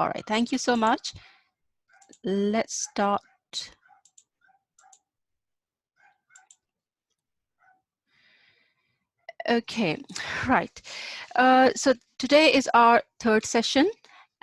All right, thank you so much. Let's start. Okay, right. So today is our third session,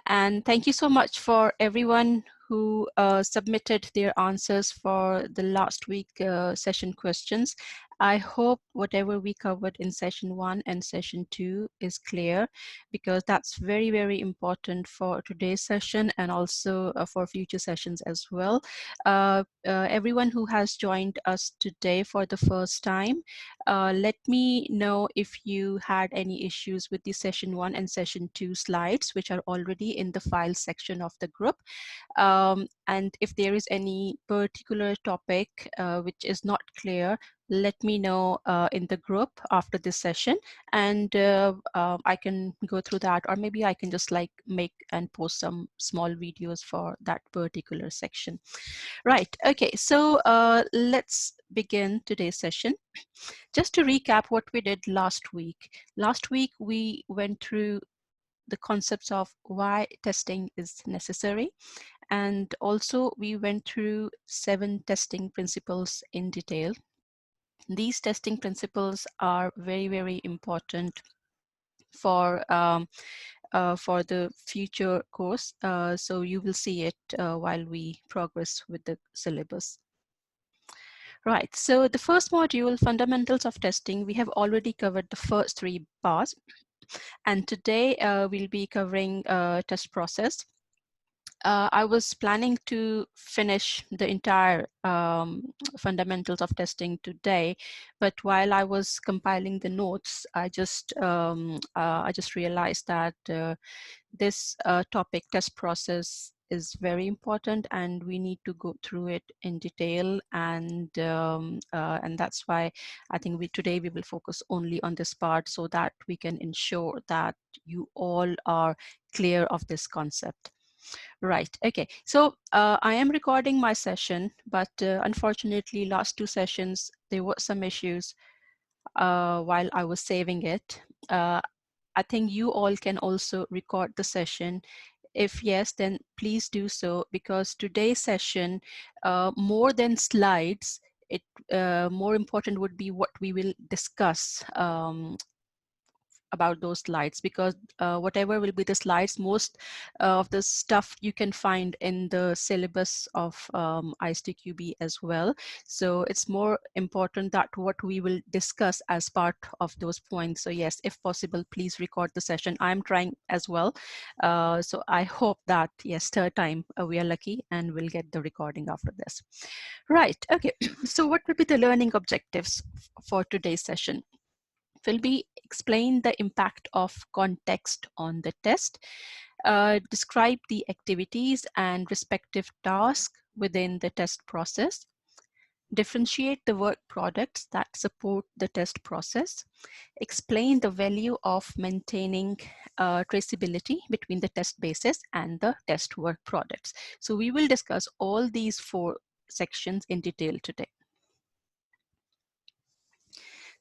and thank you so much for everyone who submitted their answers for the last week session questions. I hope whatever we covered in session 1 and session 2 is clear, because that's very, very important for today's session and also for future sessions as well. Everyone who has joined us today for the first time, let me know if you had any issues with the session 1 and session 2 slides, which are already in the file section of the group. And if there is any particular topic which is not clear, let me know in the group after this session, and I can go through that, or maybe I can just like make and post some small videos for that particular section. Right, okay, so let's begin today's session. Just to recap what we did last week. Last week, we went through the concepts of why testing is necessary. And also we went through 7 testing principles in detail. These testing principles are very, very important for the future course. So you will see it while we progress with the syllabus. Right, so the first module, fundamentals of testing, we have already covered the first 3 parts. And today we'll be covering test process. I was planning to finish the entire fundamentals of testing today, but while I was compiling the notes, I just realized that this topic, test process, is very important, and we need to go through it in detail, and that's why I think today we will focus only on this part, so that we can ensure that you all are clear of this concept. Right, okay, so I am recording my session, but unfortunately last 2 sessions there were some issues while I was saving it. I think you all can also record the session. If yes, then please do so, because today's session, more than slides, more important would be what we will discuss about those slides, because whatever will be the slides, most of the stuff you can find in the syllabus of ISTQB as well. So it's more important that what we will discuss as part of those points. So yes, if possible, please record the session. I'm trying as well. So I hope that, yes, third time we are lucky and we'll get the recording after this. Right, okay. So what will be the learning objectives for today's session? Will be explain the impact of context on the test, describe the activities and respective tasks within the test process, differentiate the work products that support the test process, explain the value of maintaining traceability between the test basis and the test work products. So we will discuss all these 4 sections in detail today.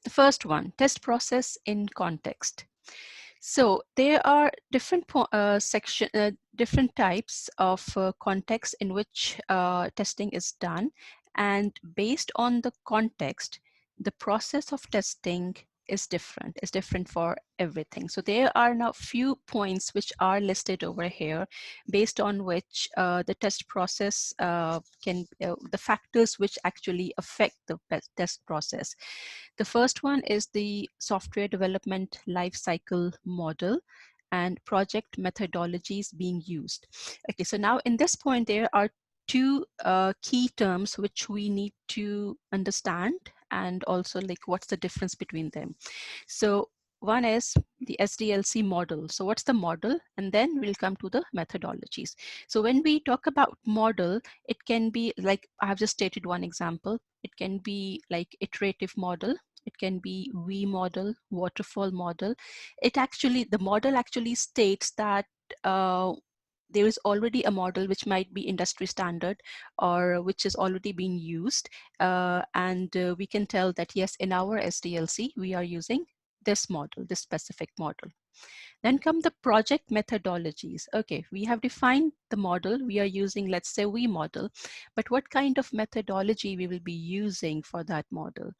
The first one, test process in context. So there are different different types of context in which testing is done, and based on the context, the process of testing is different for everything. So there are now few points which are listed over here, based on which the test process the factors which actually affect the test process. The first one is the software development lifecycle model and project methodologies being used. Okay, so now in this point, there are 2 key terms which we need to understand, and also like what's the difference between them. So one is the SDLC model. So what's the model? And then we'll come to the methodologies. So when we talk about model, it can be like, I have just stated one example. It can be like iterative model. It can be V model, waterfall model. The model actually states that there is already a model which might be industry standard or which is already being used. And we can tell that, yes, in our SDLC, we are using this model, this specific model. Then come the project methodologies. Okay, we have defined the model. We are using, let's say, we model, but what kind of methodology we will be using for that model?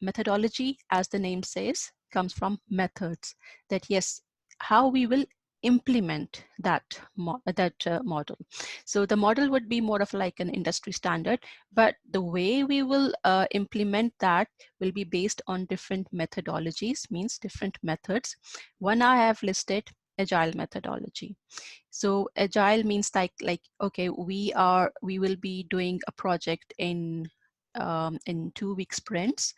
Methodology, as the name says, comes from methods. That yes, how we will implement that model. So the model would be more of like an industry standard, but the way we will implement that will be based on different methodologies, means different methods. One I have listed, agile methodology. So agile means like okay, we will be doing a project in 2-week sprints,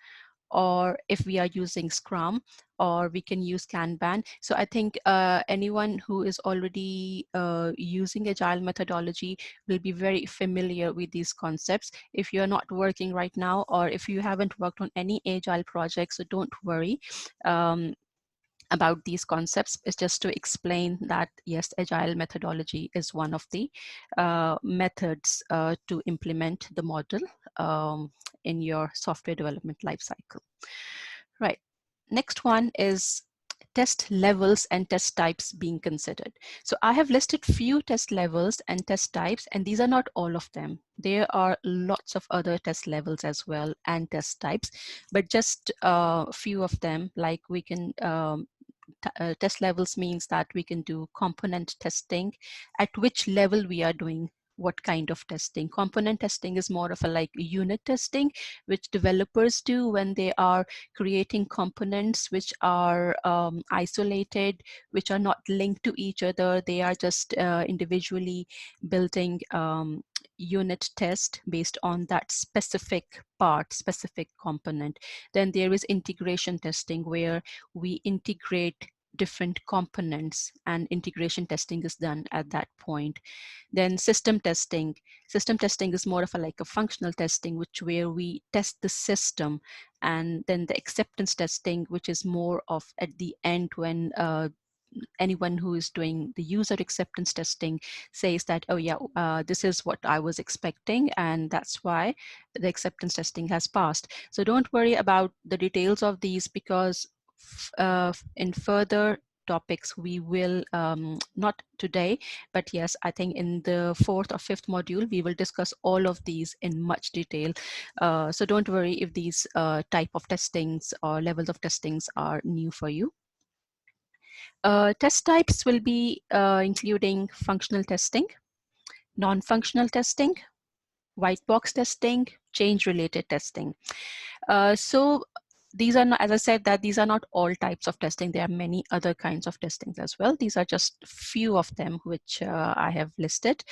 or if we are using Scrum, or we can use Kanban. So I think anyone who is already using agile methodology will be very familiar with these concepts. If you're not working right now, or if you haven't worked on any agile projects, so don't worry about these concepts. Is just to explain that yes, agile methodology is one of the methods to implement the model in your software development lifecycle. Right. Next one is test levels and test types being considered. So I have listed few test levels and test types, and these are not all of them. There are lots of other test levels as well and test types, but just a few of them. Like we can test levels means that we can do component testing, at which level we are doing what kind of testing. Component testing is more of a like unit testing, which developers do when they are creating components which are isolated, which are not linked to each other. They are just individually building unit test based on that specific part, specific component. Then there is integration testing, where we integrate different components, and integration testing is done at that point. Then system testing. System testing is more of a like a functional testing, which where we test the system. And then the acceptance testing, which is more of at the end, when anyone who is doing the user acceptance testing says that, oh yeah, this is what I was expecting, and that's why the acceptance testing has passed. So don't worry about the details of these, because in further topics we will, not today, but yes, I think in the 4th or 5th module, we will discuss all of these in much detail. So don't worry if these type of testings or levels of testings are new for you. Test types will be including functional testing, non-functional testing, white box testing, change-related testing. So these are not, as I said, that these are not all types of testing. There are many other kinds of testings as well. These are just few of them which I have listed.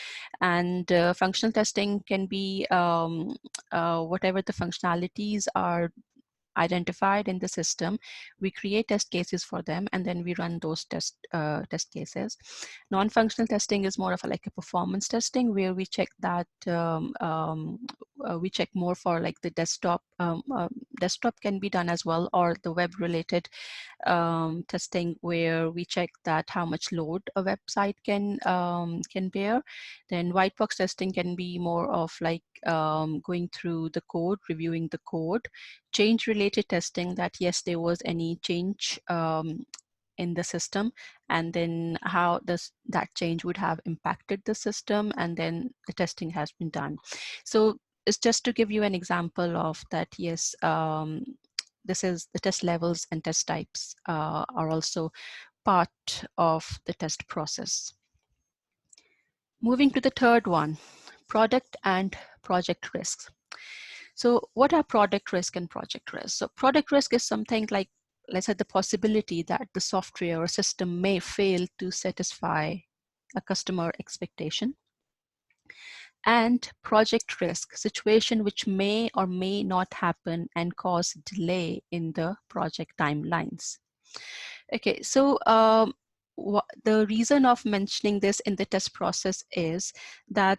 And functional testing can be whatever the functionalities are identified in the system, we create test cases for them, and then we run those test cases. Non-functional testing is more of a, like a performance testing, where we check that we check more for like the desktop. Desktop can be done as well, or the web related testing, where we check that how much load a website can bear. Then white box testing can be more of like going through the code, reviewing the code. Change related testing, that yes, there was any change in the system, and then how that change would have impacted the system, and then the testing has been done. So it's just to give you an example of that, yes, this is the test levels and test types are also part of the test process. Moving to the third one, product and project risks. So what are product risk and project risk? So product risk is something like, let's say, the possibility that the software or system may fail to satisfy a customer expectation. And project risk, situation which may or may not happen and cause delay in the project timelines. Okay, so the reason of mentioning this in the test process is that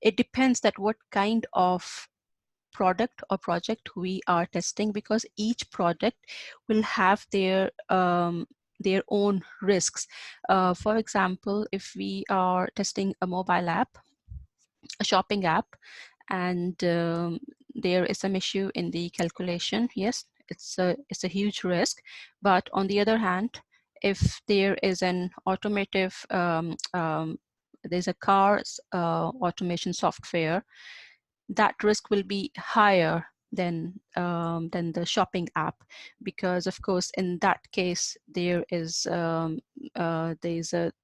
it depends that what kind of product or project we are testing, because each product will have their own risks. For example, if we are testing a mobile app, a shopping app, and there is some issue in the calculation, yes, it's a huge risk. But on the other hand, if there is an automotive, there's a car's automation software, that risk will be higher than the shopping app, because of course in that case there's a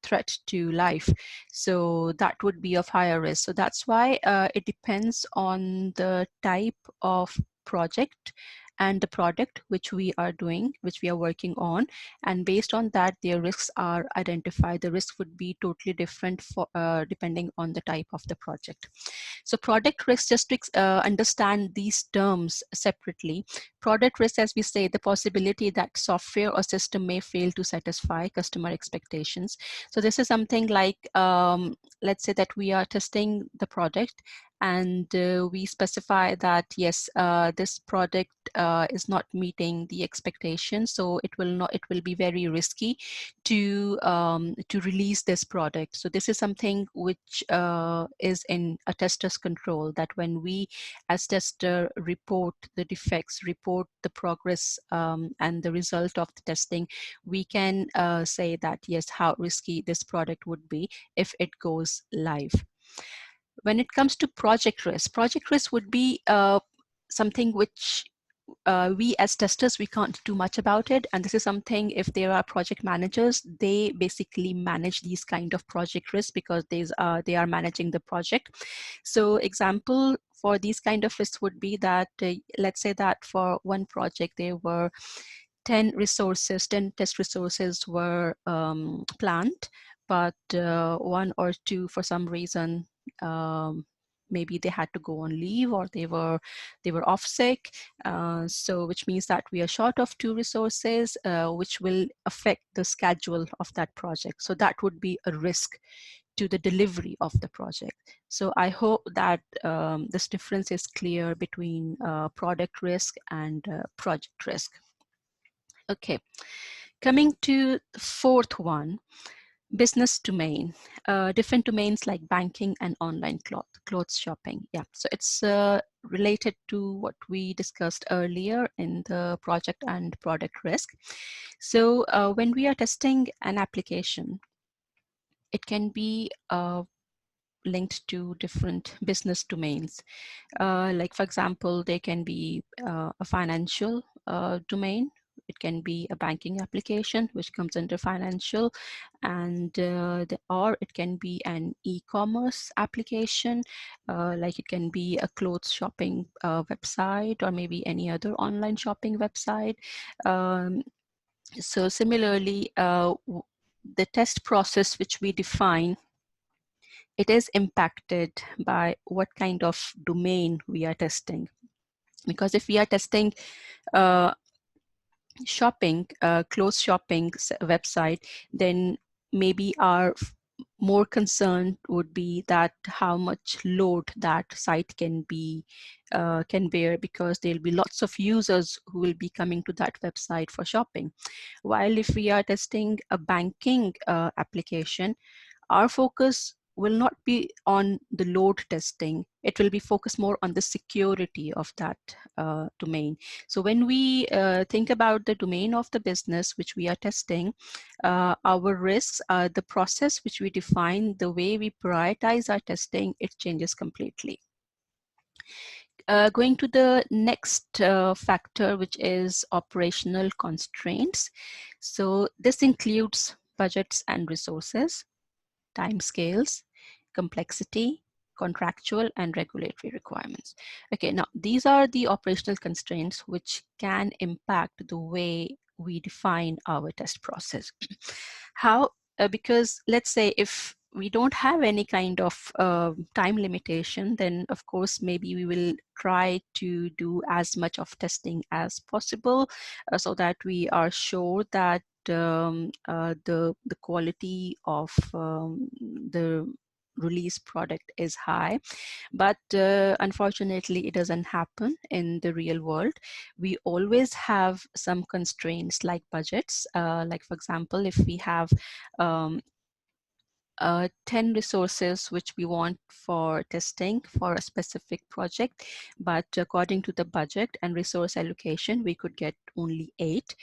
threat to life, so that would be of higher risk. So that's why it depends on the type of project and the product which we are doing, which we are working on, and based on that their risks are identified. The risk would be totally different for depending on the type of the project. So product risk, just to understand these terms separately. Product risk, as we say, the possibility that software or system may fail to satisfy customer expectations. So this is something like, let's say that we are testing the product, and we specify that yes, this product is not meeting the expectations, so it will be very risky to release this product. So this is something which is in a tester's control, that when we as tester report the defects, report the progress and the result of the testing, we can say that yes, how risky this product would be if it goes live. When it comes to project risk would be something which we as testers, we can't do much about it. And this is something, if there are project managers, they basically manage these kind of project risks, because they are managing the project. So example for these kind of risks would be that, let's say that for one project, there were 10 test resources were planned, but one or two, for some reason, maybe they had to go on leave, or they were off sick, so which means that we are short of 2 resources, which will affect the schedule of that project. So that would be a risk to the delivery of the project. So I hope that this difference is clear between product risk and project risk. Okay, coming to the fourth one, business domain, different domains like banking and online clothes shopping. Yeah, so it's related to what we discussed earlier in the project and product risk. So when we are testing an application, it can be linked to different business domains. Like for example, there can be a financial domain. It can be a banking application, which comes under financial, and or it can be an e-commerce application, like it can be a clothes shopping website, or maybe any other online shopping website. So similarly, the test process which we define, it is impacted by what kind of domain we are testing. Because if we are testing shopping, clothes shopping website, then maybe our more concern would be that how much load that site can bear, because there'll be lots of users who will be coming to that website for shopping. While if we are testing a banking application, our focus will not be on the load testing. It will be focused more on the security of that domain. So when we think about the domain of the business which we are testing, our risks, the process which we define, the way we prioritize our testing, it changes completely. Going to the next factor, which is operational constraints. So this includes budgets and resources, timescales, complexity, contractual and regulatory requirements. Okay, now these are the operational constraints which can impact the way we define our test process. How? Because let's say if we don't have any kind of time limitation, then of course maybe we will try to do as much of testing as possible, so that we are sure that the quality of the release product is high. But unfortunately, it doesn't happen in the real world. We always have some constraints like budgets. Like for example, if we have 10 resources which we want for testing for a specific project, but according to the budget and resource allocation, we could get only 8,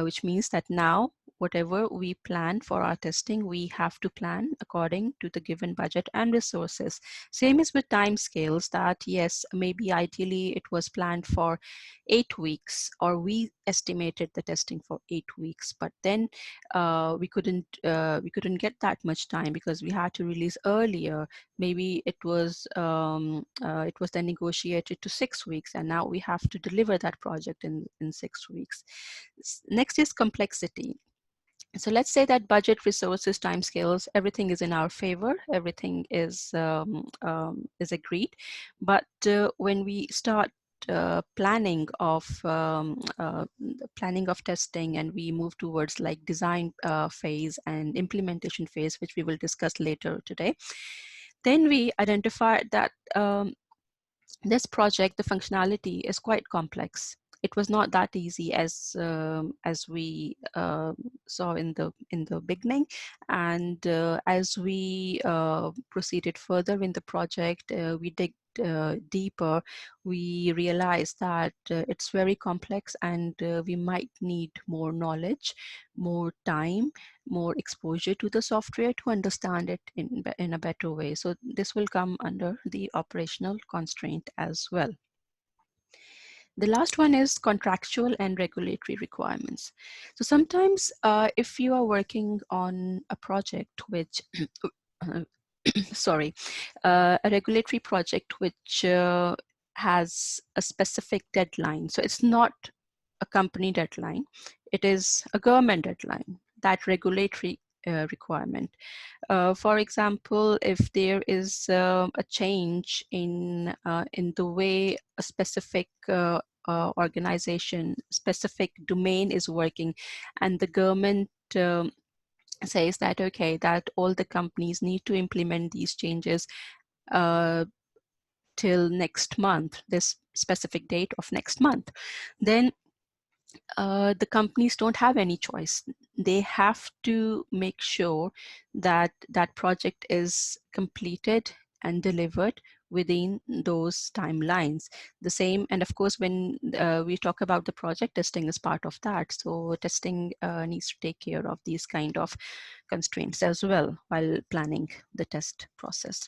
which means that now whatever we plan for our testing, we have to plan according to the given budget and resources. Same as with time scales, that yes, maybe ideally it was planned for 8 weeks, or we estimated the testing for 8 weeks, but then we couldn't get that much time because we had to release earlier. Maybe it was then negotiated to 6 weeks, and now we have to deliver that project in 6 weeks. Next is complexity. So let's say that budget, resources, timescales, everything is in our favor, everything is agreed. But when we start planning of testing, and we move towards like design phase and implementation phase, which we will discuss later today, then we identify that this project, the functionality is quite complex. It was not that easy as we saw in the beginning, and as we proceeded further in the project, we dig deeper. We realized that it's very complex, and we might need more knowledge, more time, more exposure to the software to understand it in a better way. So this will come under the operational constraint as well. The last one is contractual and regulatory requirements. So sometimes if you are working on a project which, sorry, a regulatory project which has a specific deadline. So it's not a company deadline, it is a government deadline, that regulatory requirement. For example, if there is a change in the way a specific organization, specific domain is working, and the government says that, okay, that all the companies need to implement these changes till next month, this specific date of next month, then the companies don't have any choice. They have to make sure that that project is completed and delivered within those timelines. The same, and of course, when we talk about the project, testing is part of that. So testing needs to take care of these kind of constraints as well while planning the test process.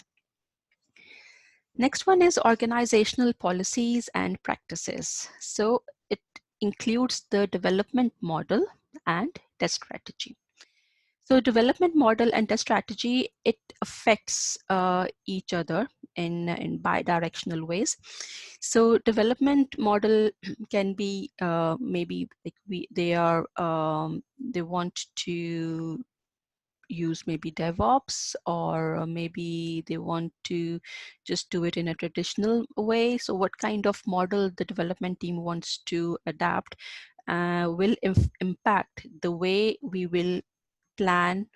Next one is organizational policies and practices. So it includes the development model and test strategy. So development model and test strategy, it affects each other in bi-directional ways. So development model can be maybe like they want to use maybe DevOps, or maybe they want to just do it in a traditional way. So what kind of model the development team wants to adapt will impact the way we will plan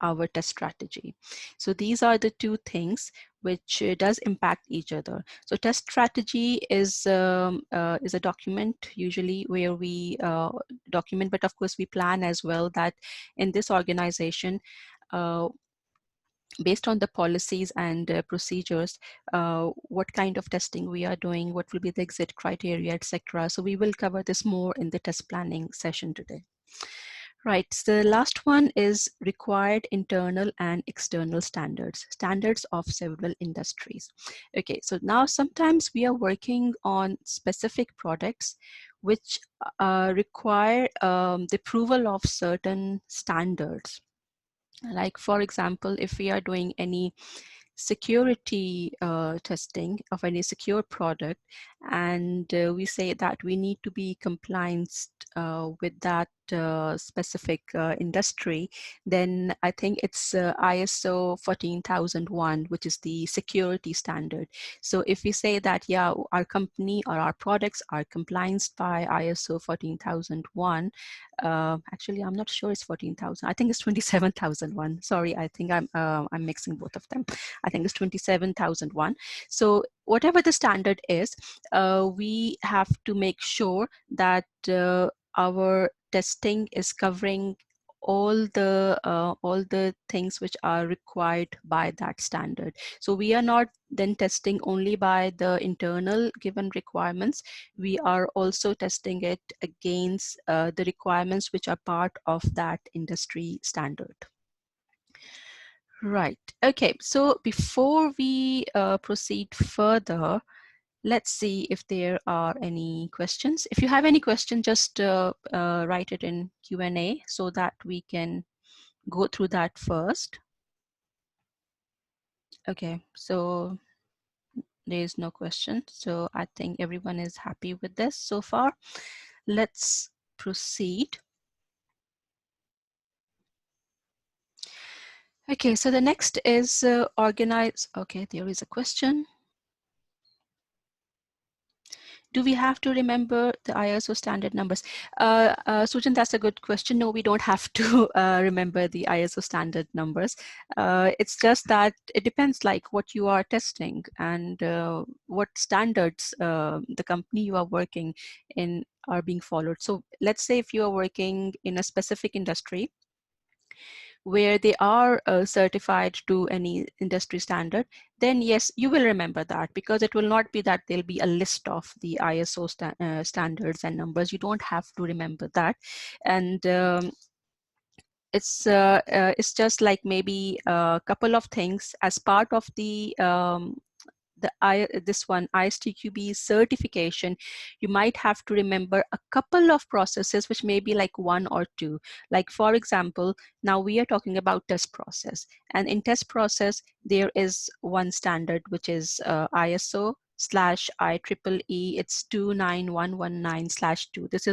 our test strategy. So these are the two things which does impact each other. So test strategy is a document usually where we document, but of course we plan as well, that in this organization, based on the policies and procedures, what kind of testing we are doing, what will be the exit criteria, etc. So we will cover this more in the test planning session today. Right, so the last one is required internal and external standards, standards of several industries. Okay, so now sometimes we are working on specific products which require the approval of certain standards. Like for example, if we are doing any security testing of any secure product, and we say that we need to be compliant with that specific industry, then I think it's ISO 14001, which is the security standard. So if we say that, yeah, our company or our products are compliant by ISO 14001, actually, I'm not sure it's 14,000. I think it's 27,001. Sorry, I think I'm mixing both of them. I think it's 27,001. So whatever the standard is, we have to make sure that our testing is covering all the things which are required by that standard. So we are not then testing only by the internal given requirements. We are also testing it against the requirements which are part of that industry standard. Right. Okay. So before we proceed further, let's see if there are any questions. If you have any question, just write it in Q&A so that we can go through that first. Okay, so there is no question. So I think everyone is happy with this so far. Let's proceed. Okay, so the next is organize. Okay, there is a question. Do we have to remember the ISO standard numbers? Sujan, that's a good question. No, we don't have to remember the ISO standard numbers. It's just that it depends like what you are testing and what standards the company you are working in are being followed. So let's say if you are working in a specific industry, where they are certified to any industry standard, then yes, you will remember that, because it will not be that there'll be a list of the ISO standards and numbers. You don't have to remember that. And it's just like maybe a couple of things as part of this one ISTQB certification. You might have to remember a couple of processes, which may be like one or two. Like for example, now we are talking about test process, and in test process there is one standard which is ISO /IEEE. It's 29119/2. This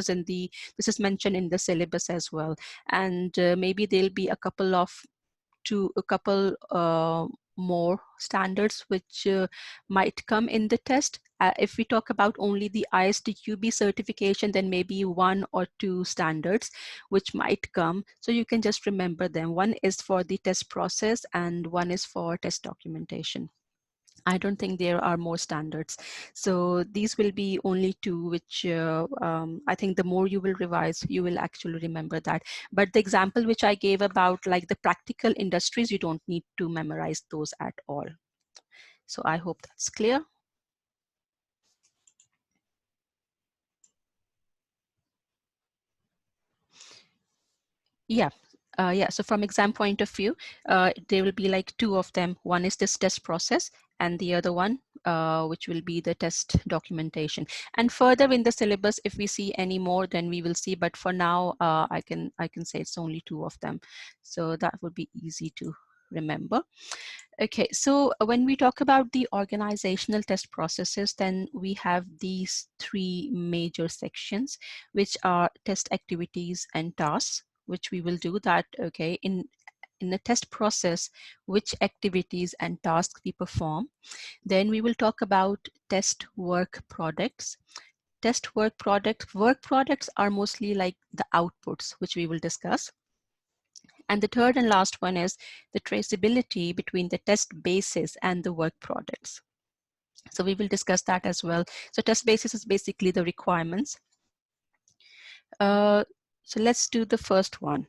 is mentioned in the syllabus as well. And maybe there'll be a couple more standards which might come in the test. If we talk about only the ISTQB certification, then maybe one or two standards which might come. So you can just remember them. One is for the test process and one is for test documentation. I don't think there are more standards. So these will be only two, which I think the more you will revise, you will actually remember that. But the example which I gave about like the practical industries, you don't need to memorize those at all. So I hope that's clear. Yeah. Yeah, so from exam point of view, there will be like two of them. One is this test process and the other one, which will be the test documentation. And further in the syllabus, if we see any more, then we will see. But for now, I can say it's only two of them. So that would be easy to remember. Okay, so when we talk about the organizational test processes, then we have these three major sections, which are test activities and tasks, which we will do that, okay, in the test process, which activities and tasks we perform. Then we will talk about test work products. Test work products are mostly like the outputs, which we will discuss. And the third and last one is the traceability between the test basis and the work products. So we will discuss that as well. So test basis is basically the requirements. So let's do the first one.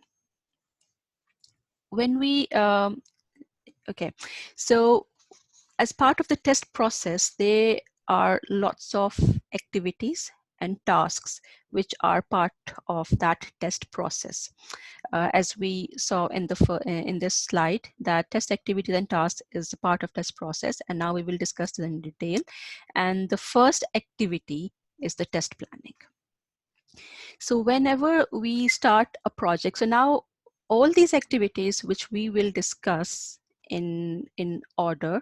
When we, okay, so as part of the test process, there are lots of activities and tasks which are part of that test process. As we saw in this slide, that test activities and tasks is a part of test process, and now we will discuss them in detail. And the first activity is the test planning. So whenever we start a project, so now all these activities which we will discuss in order,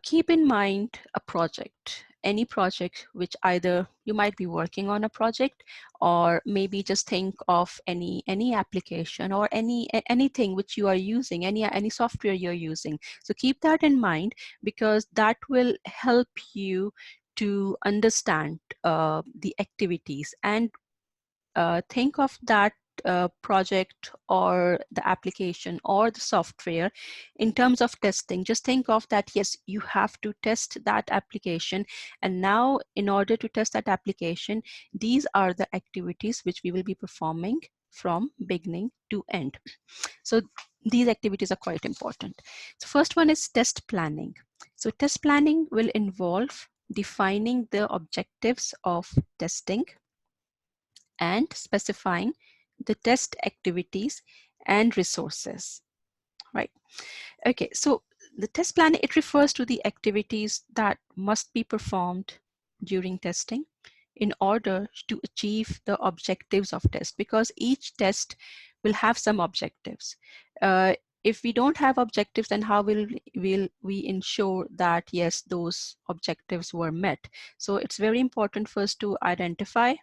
keep in mind a project, any project which either you might be working on a project, or maybe just think of any application or anything which you are using, any software you're using. So keep that in mind, because that will help you to understand the activities, and think of that project or the application or the software in terms of testing. Just think of that, yes, you have to test that application, and now in order to test that application, these are the activities which we will be performing from beginning to end. So these activities are quite important. So first one is test planning. So test planning will involve defining the objectives of testing and specifying the test activities and resources, right? Okay, so the test planning, it refers to the activities that must be performed during testing in order to achieve the objectives of test, because each test will have some objectives. If we don't have objectives, then how will we ensure that yes, those objectives were met? So it's very important for us to identify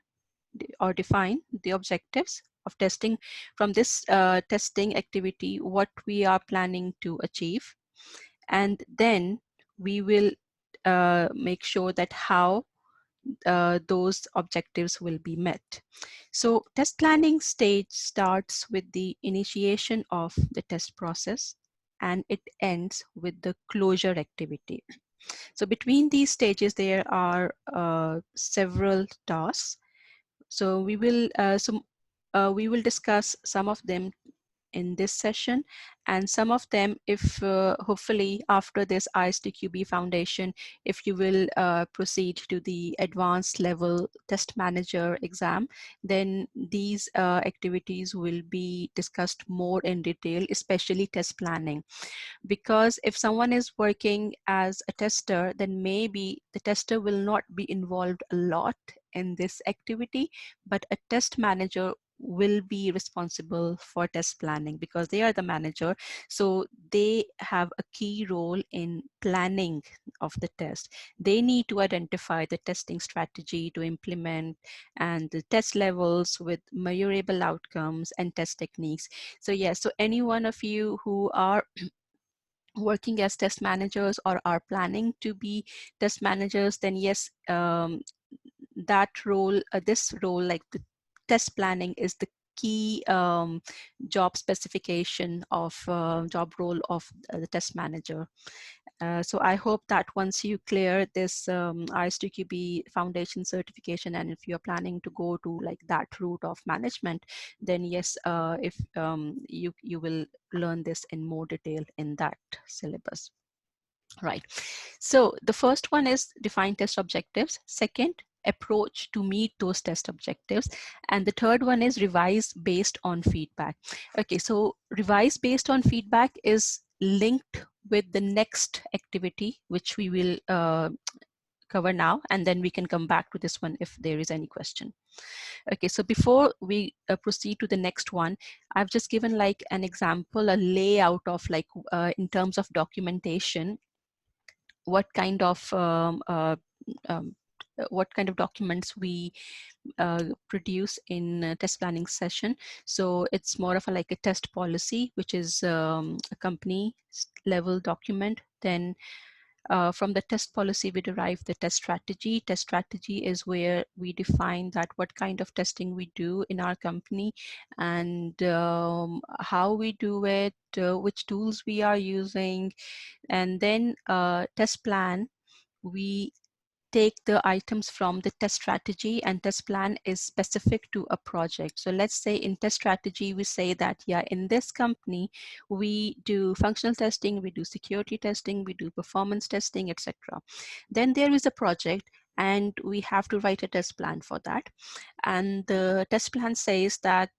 or define the objectives of testing. From this testing activity, what we are planning to achieve, and then we will make sure that how those objectives will be met. So test planning stage starts with the initiation of the test process, and it ends with the closure activity. So between these stages, there are several tasks. So we will discuss some of them in this session, and some of them, if hopefully after this ISTQB foundation, if you will proceed to the advanced level test manager exam, then these activities will be discussed more in detail, especially test planning. Because if someone is working as a tester, then maybe the tester will not be involved a lot in this activity, but a test manager will be responsible for test planning because they are the manager. So they have a key role in planning of the test. They need to identify the testing strategy to implement and the test levels with measurable outcomes and test techniques. So yes, so any one of you who are working as test managers or are planning to be test managers, then yes, that role, this role, like the test planning, is the key job specification of job role of the test manager. So I hope that once you clear this ISTQB foundation certification, and if you're planning to go to like that route of management, then yes, if you will learn this in more detail in that syllabus. Right. So the first one is define test objectives. Second, approach to meet those test objectives. And the third one is revise based on feedback. Okay, so revise based on feedback is linked with the next activity, which we will cover now, and then we can come back to this one if there is any question. Okay, so before we proceed to the next one, I've just given like an example, a layout of like in terms of documentation, what kind of um, what kind of documents we produce in a test planning session. So it's more of a like a test policy, which is a company level document. Then from the test policy, we derive the test strategy. Test strategy is where we define that what kind of testing we do in our company, and how we do it, which tools we are using. And then test plan, we take the items from the test strategy, and test plan is specific to a project. So let's say in test strategy, we say that, yeah, in this company, we do functional testing, we do security testing, we do performance testing, etc. Then there is a project, and we have to write a test plan for that. And the test plan says that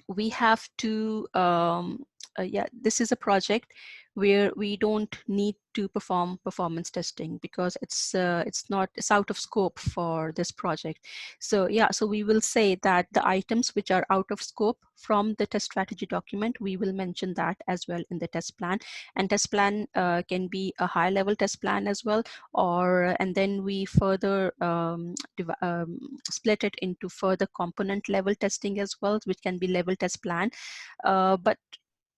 we have to, yeah, this is a project where we don't need to perform performance testing because it's out of scope for this project. So yeah, so we will say that the items which are out of scope from the test strategy document, we will mention that as well in the test plan. And test plan can be a high level test plan as well, or and then we further split it into further component level testing as well, which can be level test plan, but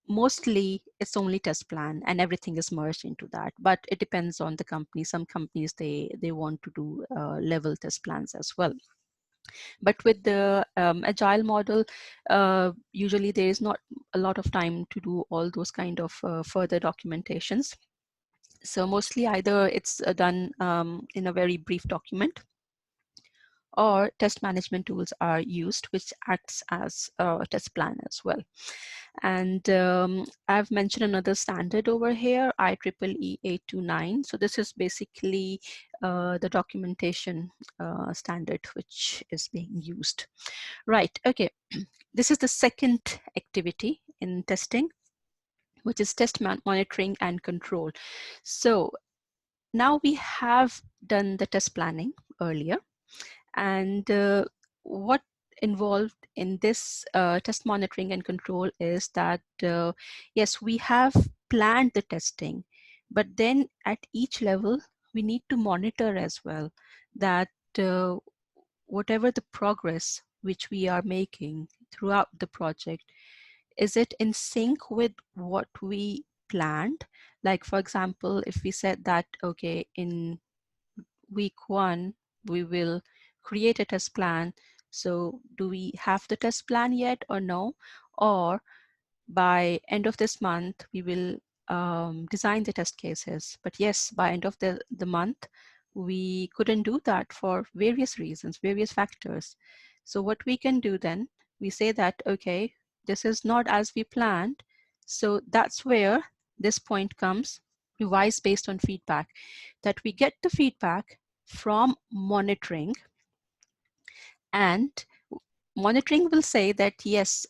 mostly it's only test plan and everything is merged into that. But it depends on the company. Some companies, they want to do level test plans as well. But with the agile model, usually there is not a lot of time to do all those kind of further documentations. So mostly either it's done in a very brief document, or test management tools are used, which acts as a test plan as well. And I've mentioned another standard over here, IEEE 829. So this is basically the documentation standard which is being used. Right, okay. This is the second activity in testing, which is test monitoring and control. So now we have done the test planning earlier, and what involved in this test monitoring and control is that yes, we have planned the testing, but then at each level we need to monitor as well that uh, whatever the progress which we are making throughout the project, is it in sync with what we planned? Like, for example, if we said that, okay, in week 1, we will create a test plan. So do we have the test plan yet or no? Or by end of this month, we will design the test cases. But yes, by end of the month, we couldn't do that for various reasons, various factors. So what we can do then, we say that, okay, this is not as we planned. So that's where this point comes, revise based on feedback, that we get the feedback from monitoring, and monitoring will say that yes,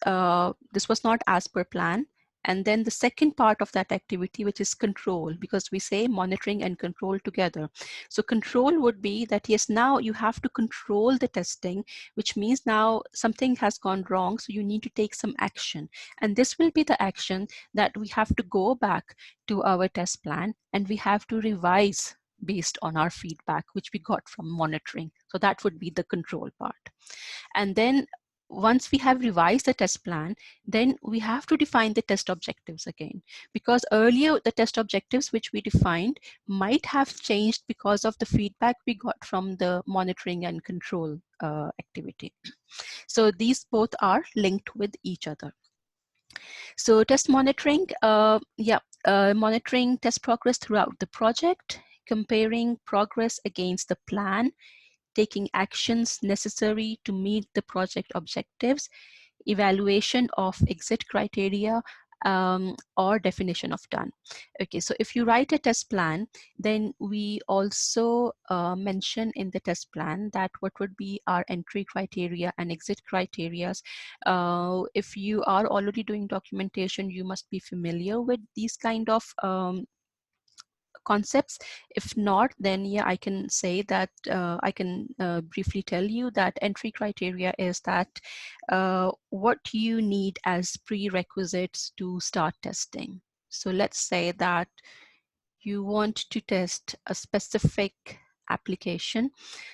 this was not as per plan. And then the second part of that activity, which is control, because we say monitoring and control together. So control would be that yes, now you have to control the testing, which means now something has gone wrong, so you need to take some action. And this will be the action that we have to go back to our test plan and we have to revise based on our feedback which we got from monitoring. So that would be the control part. And then once we have revised the test plan, then we have to define the test objectives again, because earlier the test objectives which we defined might have changed because of the feedback we got from the monitoring and control activity. So these both are linked with each other. So test monitoring, monitoring test progress throughout the project, comparing progress against the plan, taking actions necessary to meet the project objectives, evaluation of exit criteria, or definition of done. Okay, so if you write a test plan, then we also mention in the test plan that what would be our entry criteria and exit criteria. If you are already doing documentation, you must be familiar with these kind of concepts. If not, then yeah, I can say that I can briefly tell you that entry criteria is that what you need as prerequisites to start testing. So let's say that you want to test a specific application.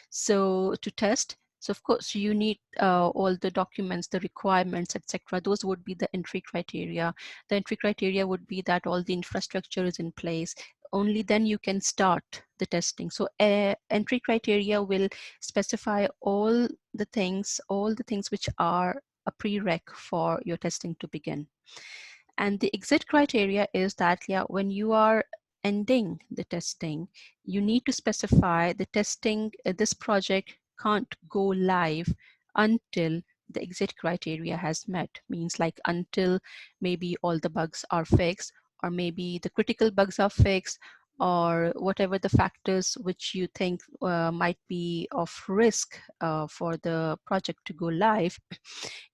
So to test, so of course you need all the documents, the requirements, etc. Those would be the entry criteria. The entry criteria would be that all the infrastructure is in place. Only then you can start the testing. So entry criteria will specify all the things which are a prereq for your testing to begin. And the exit criteria is that, yeah, when you are ending the testing, you need to specify the testing, this project can't go live until the exit criteria has met. Means like until maybe all the bugs are fixed, or maybe the critical bugs are fixed, or whatever the factors which you think might be of risk for the project to go live,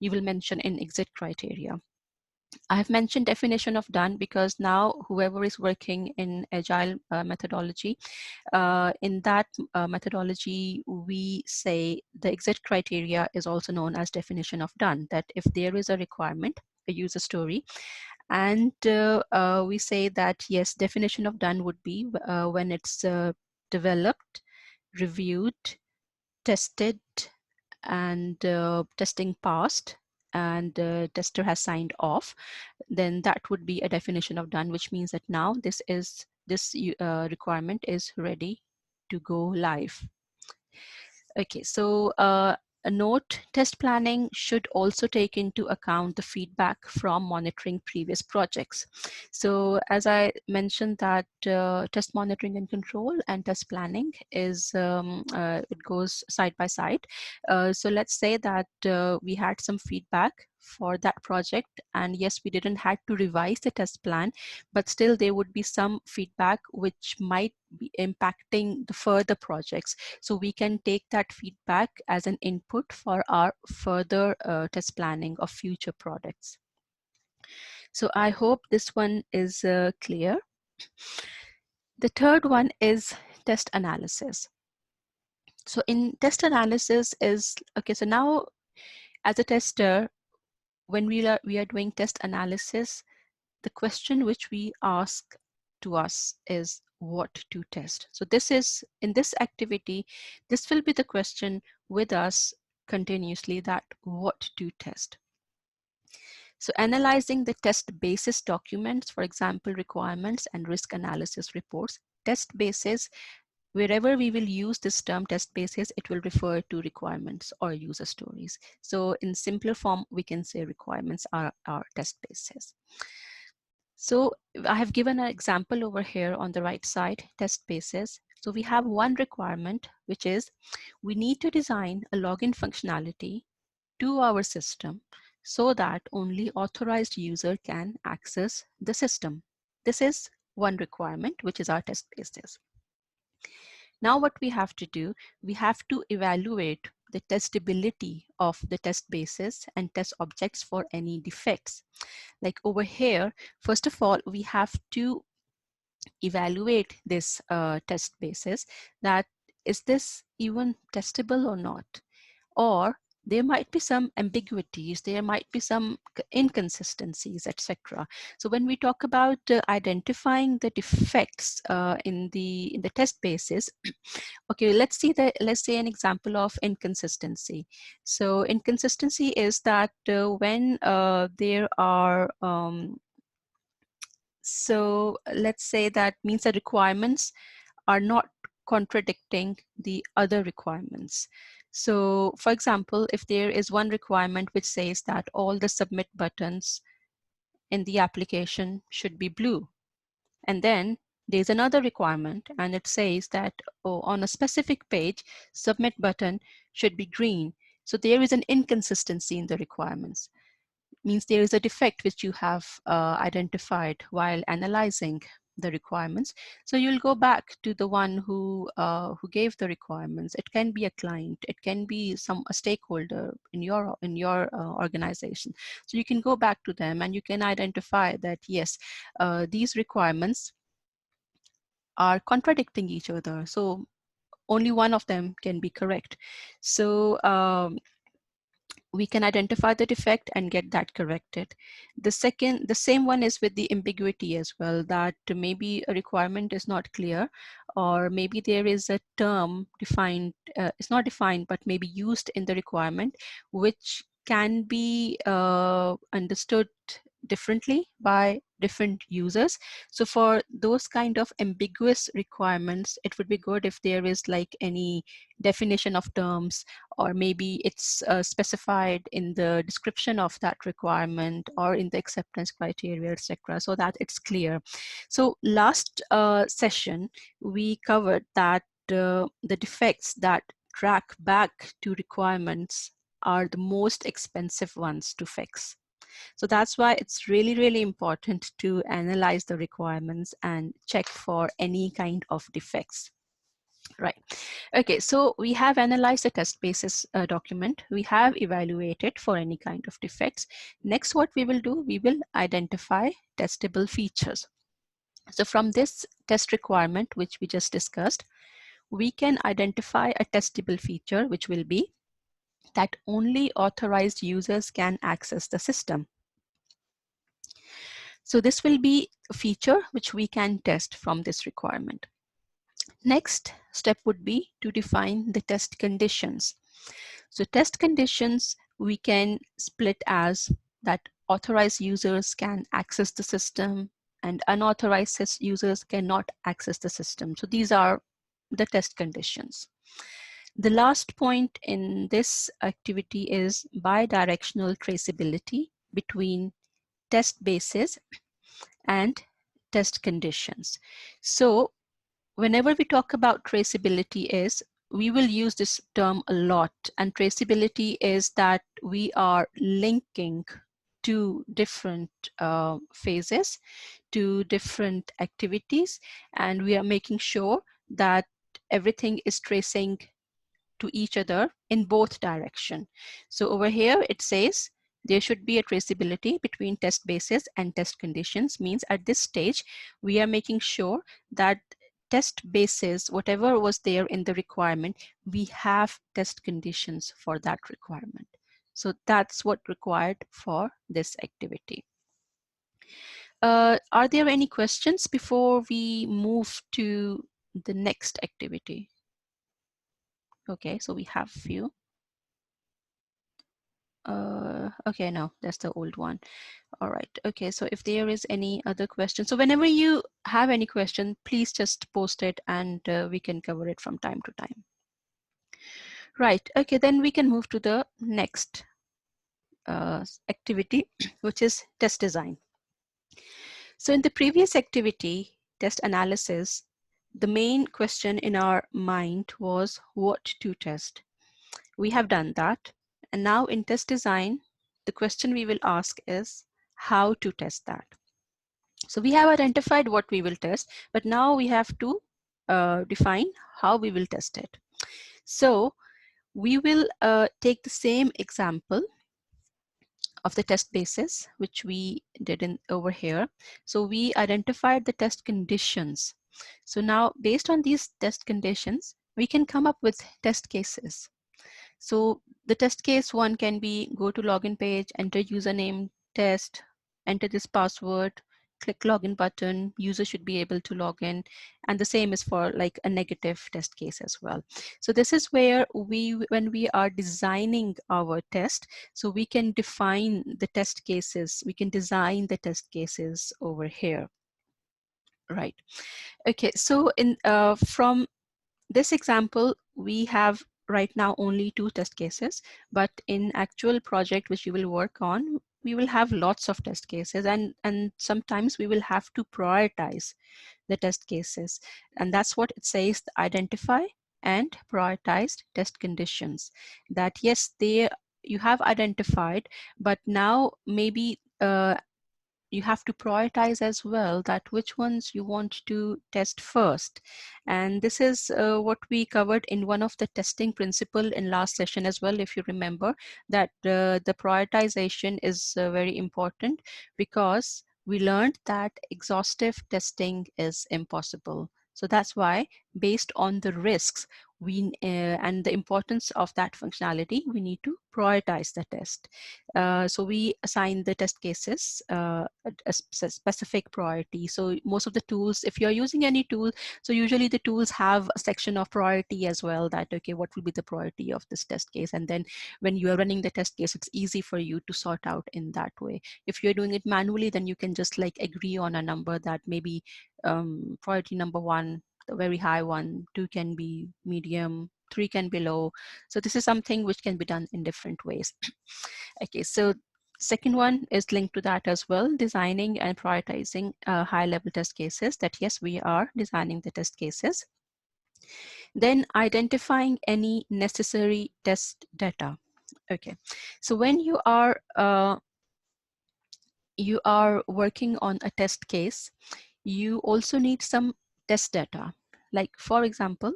you will mention in exit criteria. I have mentioned definition of done because now whoever is working in agile methodology, in that methodology, we say the exit criteria is also known as definition of done, that if there is a requirement, a user story, and we say that yes, definition of done would be when it's developed, reviewed, tested, and testing passed, and tester has signed off, then that would be a definition of done, which means that now this requirement is ready to go live. Okay, so a note, test planning should also take into account the feedback from monitoring previous projects. So as I mentioned that test monitoring and control and test planning is, it goes side by side. So let's say that we had some feedback for that project, and yes, we didn't have to revise the test plan, but still there would be some feedback which might be impacting the further projects. So we can take that feedback as an input for our further test planning of future products. So I hope this one is clear. The third one is test analysis. So in test analysis is, okay, so now as a tester, when we are doing test analysis, the question which we ask to us is what to test. So this is, in this activity, this will be the question with us continuously, that what to test. So analyzing the test basis documents, for example, requirements and risk analysis reports. Test basis, wherever we will use this term test basis, it will refer to requirements or user stories. So in simpler form, we can say requirements are our test basis. So I have given an example over here on the right side, test basis. So we have one requirement, which is we need to design a login functionality to our system so that only authorized user can access the system. This is one requirement, which is our test basis. Now what we have to do, we have to evaluate the testability of the test basis and test objects for any defects. Like over here, first of all, we have to evaluate this test basis, that is this even testable or not? Or there might be some ambiguities, there might be some inconsistencies, etc. So when we talk about identifying the defects in the test basis, okay, let's say an example of inconsistency. So inconsistency is that when there are so let's say that means the requirements are not contradicting the other requirements. So for example, if there is one requirement which says that all the submit buttons in the application should be blue, and then there's another requirement and it says that, oh, on a specific page, submit button should be green. So there is an inconsistency in the requirements. Means there is a defect which you have identified while analyzing the requirements. So you'll go back to the one who gave the requirements. It can be a client, it can be a stakeholder in your organization. So you can go back to them and you can identify that yes, these requirements are contradicting each other. So only one of them can be correct. So we can identify the defect and get that corrected. The same one is with the ambiguity as well, that maybe a requirement is not clear, or maybe there is a term defined, it's not defined, but maybe used in the requirement, which can be understood differently by different users. So for those kind of ambiguous requirements, it would be good if there is like any definition of terms, or maybe it's specified in the description of that requirement or in the acceptance criteria, etc., so that it's clear. So last session, we covered that the defects that track back to requirements are the most expensive ones to fix. So that's why it's really, really important to analyze the requirements and check for any kind of defects. Right. Okay, so we have analyzed the test basis document. We have evaluated for any kind of defects. Next, what we will do, we will identify testable features. So from this test requirement, which we just discussed, we can identify a testable feature, which will be that only authorized users can access the system. So this will be a feature which we can test from this requirement. Next step would be to define the test conditions. So test conditions we can split as that authorized users can access the system and unauthorized users cannot access the system. So these are the test conditions. The last point in this activity is bidirectional traceability between test bases and test conditions. So whenever we talk about traceability we will use this term a lot, and traceability is that we are linking to different phases, to different activities, and we are making sure that everything is tracing to each other in both direction. So over here it says there should be a traceability between test bases and test conditions. Means at this stage we are making sure that test bases, whatever was there in the requirement, we have test conditions for that requirement. So that's what required for this activity. Are there any questions before we move to the next activity? Okay, so we have few. Okay, no, that's the old one. All right. Okay, so if there is any other question, so whenever you have any question, please just post it and we can cover it from time to time. Right. Okay, then we can move to the next activity, which is test design. So in the previous activity, test analysis, the main question in our mind was what to test. We have done that. And now in test design, the question we will ask is how to test that. So we have identified what we will test, but now we have to define how we will test it. So we will take the same example of the test basis, which we did over here. So we identified the test conditions. So now based on these test conditions, we can come up with test cases. So the test case one can be go to login page, enter username, test, enter this password, click login button, user should be able to log in. And the same is for like a negative test case as well. So this is where when we are designing our test, so we can define the test cases, we can design the test cases over here. Right. Okay, so from this example, we have right now only 2 test cases, but in actual project which you will work on, we will have lots of test cases, and sometimes we will have to prioritize the test cases. And that's what it says, identify and prioritized test conditions. That yes, you have identified, but now maybe you have to prioritize as well that which ones you want to test first. And this is what we covered in one of the testing principle in last session as well, if you remember, that the prioritization is very important, because we learned that exhaustive testing is impossible. So that's why, based on the risks and the importance of that functionality, we need to prioritize the test. So we assign the test cases a specific priority. So most of the tools, if you're using any tool, so usually the tools have a section of priority as well, that okay, what will be the priority of this test case? And then when you are running the test case, it's easy for you to sort out in that way. If you're doing it manually, then you can just like agree on a number that maybe priority number 1, the very high one, 2 can be medium, 3 can be low. So this is something which can be done in different ways. Okay, so second one is linked to that as well, designing and prioritizing high-level test cases. That yes, we are designing the test cases. Then identifying any necessary test data. Okay, so when you are working on a test case, you also need some test data. Like for example,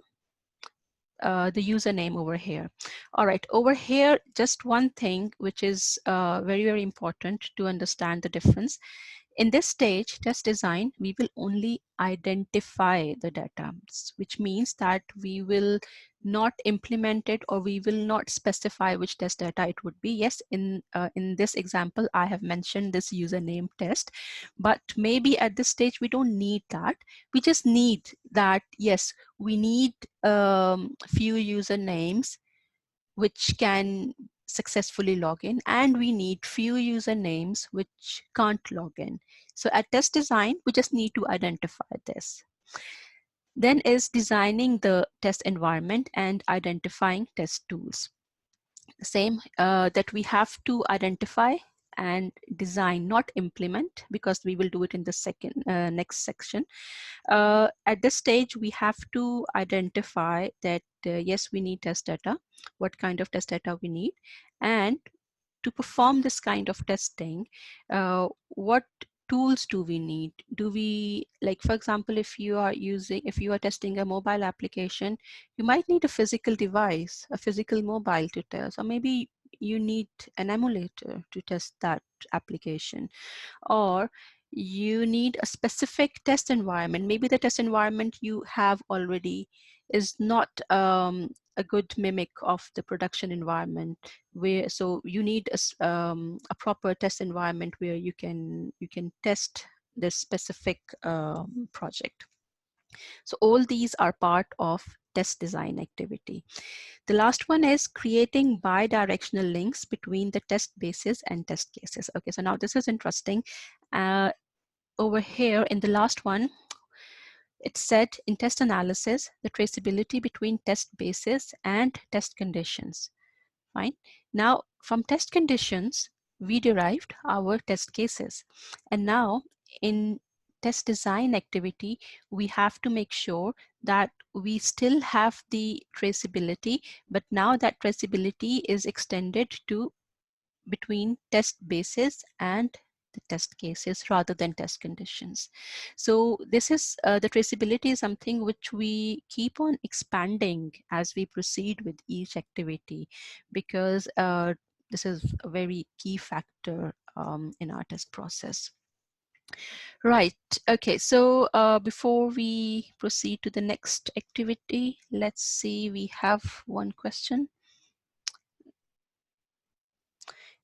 the username over here. All right, over here, just one thing which is very, very important to understand the difference. In this stage, test design, we will only identify the data, which means that we will not implement it, or we will not specify which test data it would be. Yes, in this example, I have mentioned this username test, but maybe at this stage, we don't need that. We just need that, yes, we need few usernames which can successfully log in, and we need few usernames which can't log in. So at test design, we just need to identify this. Then is designing the test environment and identifying test tools. Same, that we have to identify and design, not implement, because we will do it in the next section. At this stage, we have to identify that yes, we need test data, what kind of test data we need, and to perform this kind of testing, what tools do we need? Do we, like, for example, if you are testing a mobile application, you might need a physical device, a physical mobile to test, or maybe you need an emulator to test that application, or you need a specific test environment. Maybe the test environment you have already is not a good mimic of the production environment, where so you need a proper test environment where you can test this specific project. So all these are part of test design activity. The last one is creating bi-directional links between the test bases and test cases. Okay, so now this is interesting. Over here in the last one, it said in test analysis, the traceability between test bases and test conditions. Fine. Now, from test conditions, we derived our test cases. And now in test design activity, we have to make sure that we still have the traceability, but now that traceability is extended to between test bases and the test cases rather than test conditions. So this is the traceability is something which we keep on expanding as we proceed with each activity, because this is a very key factor in our test process. Right, okay, so before we proceed to the next activity, let's see, we have one question.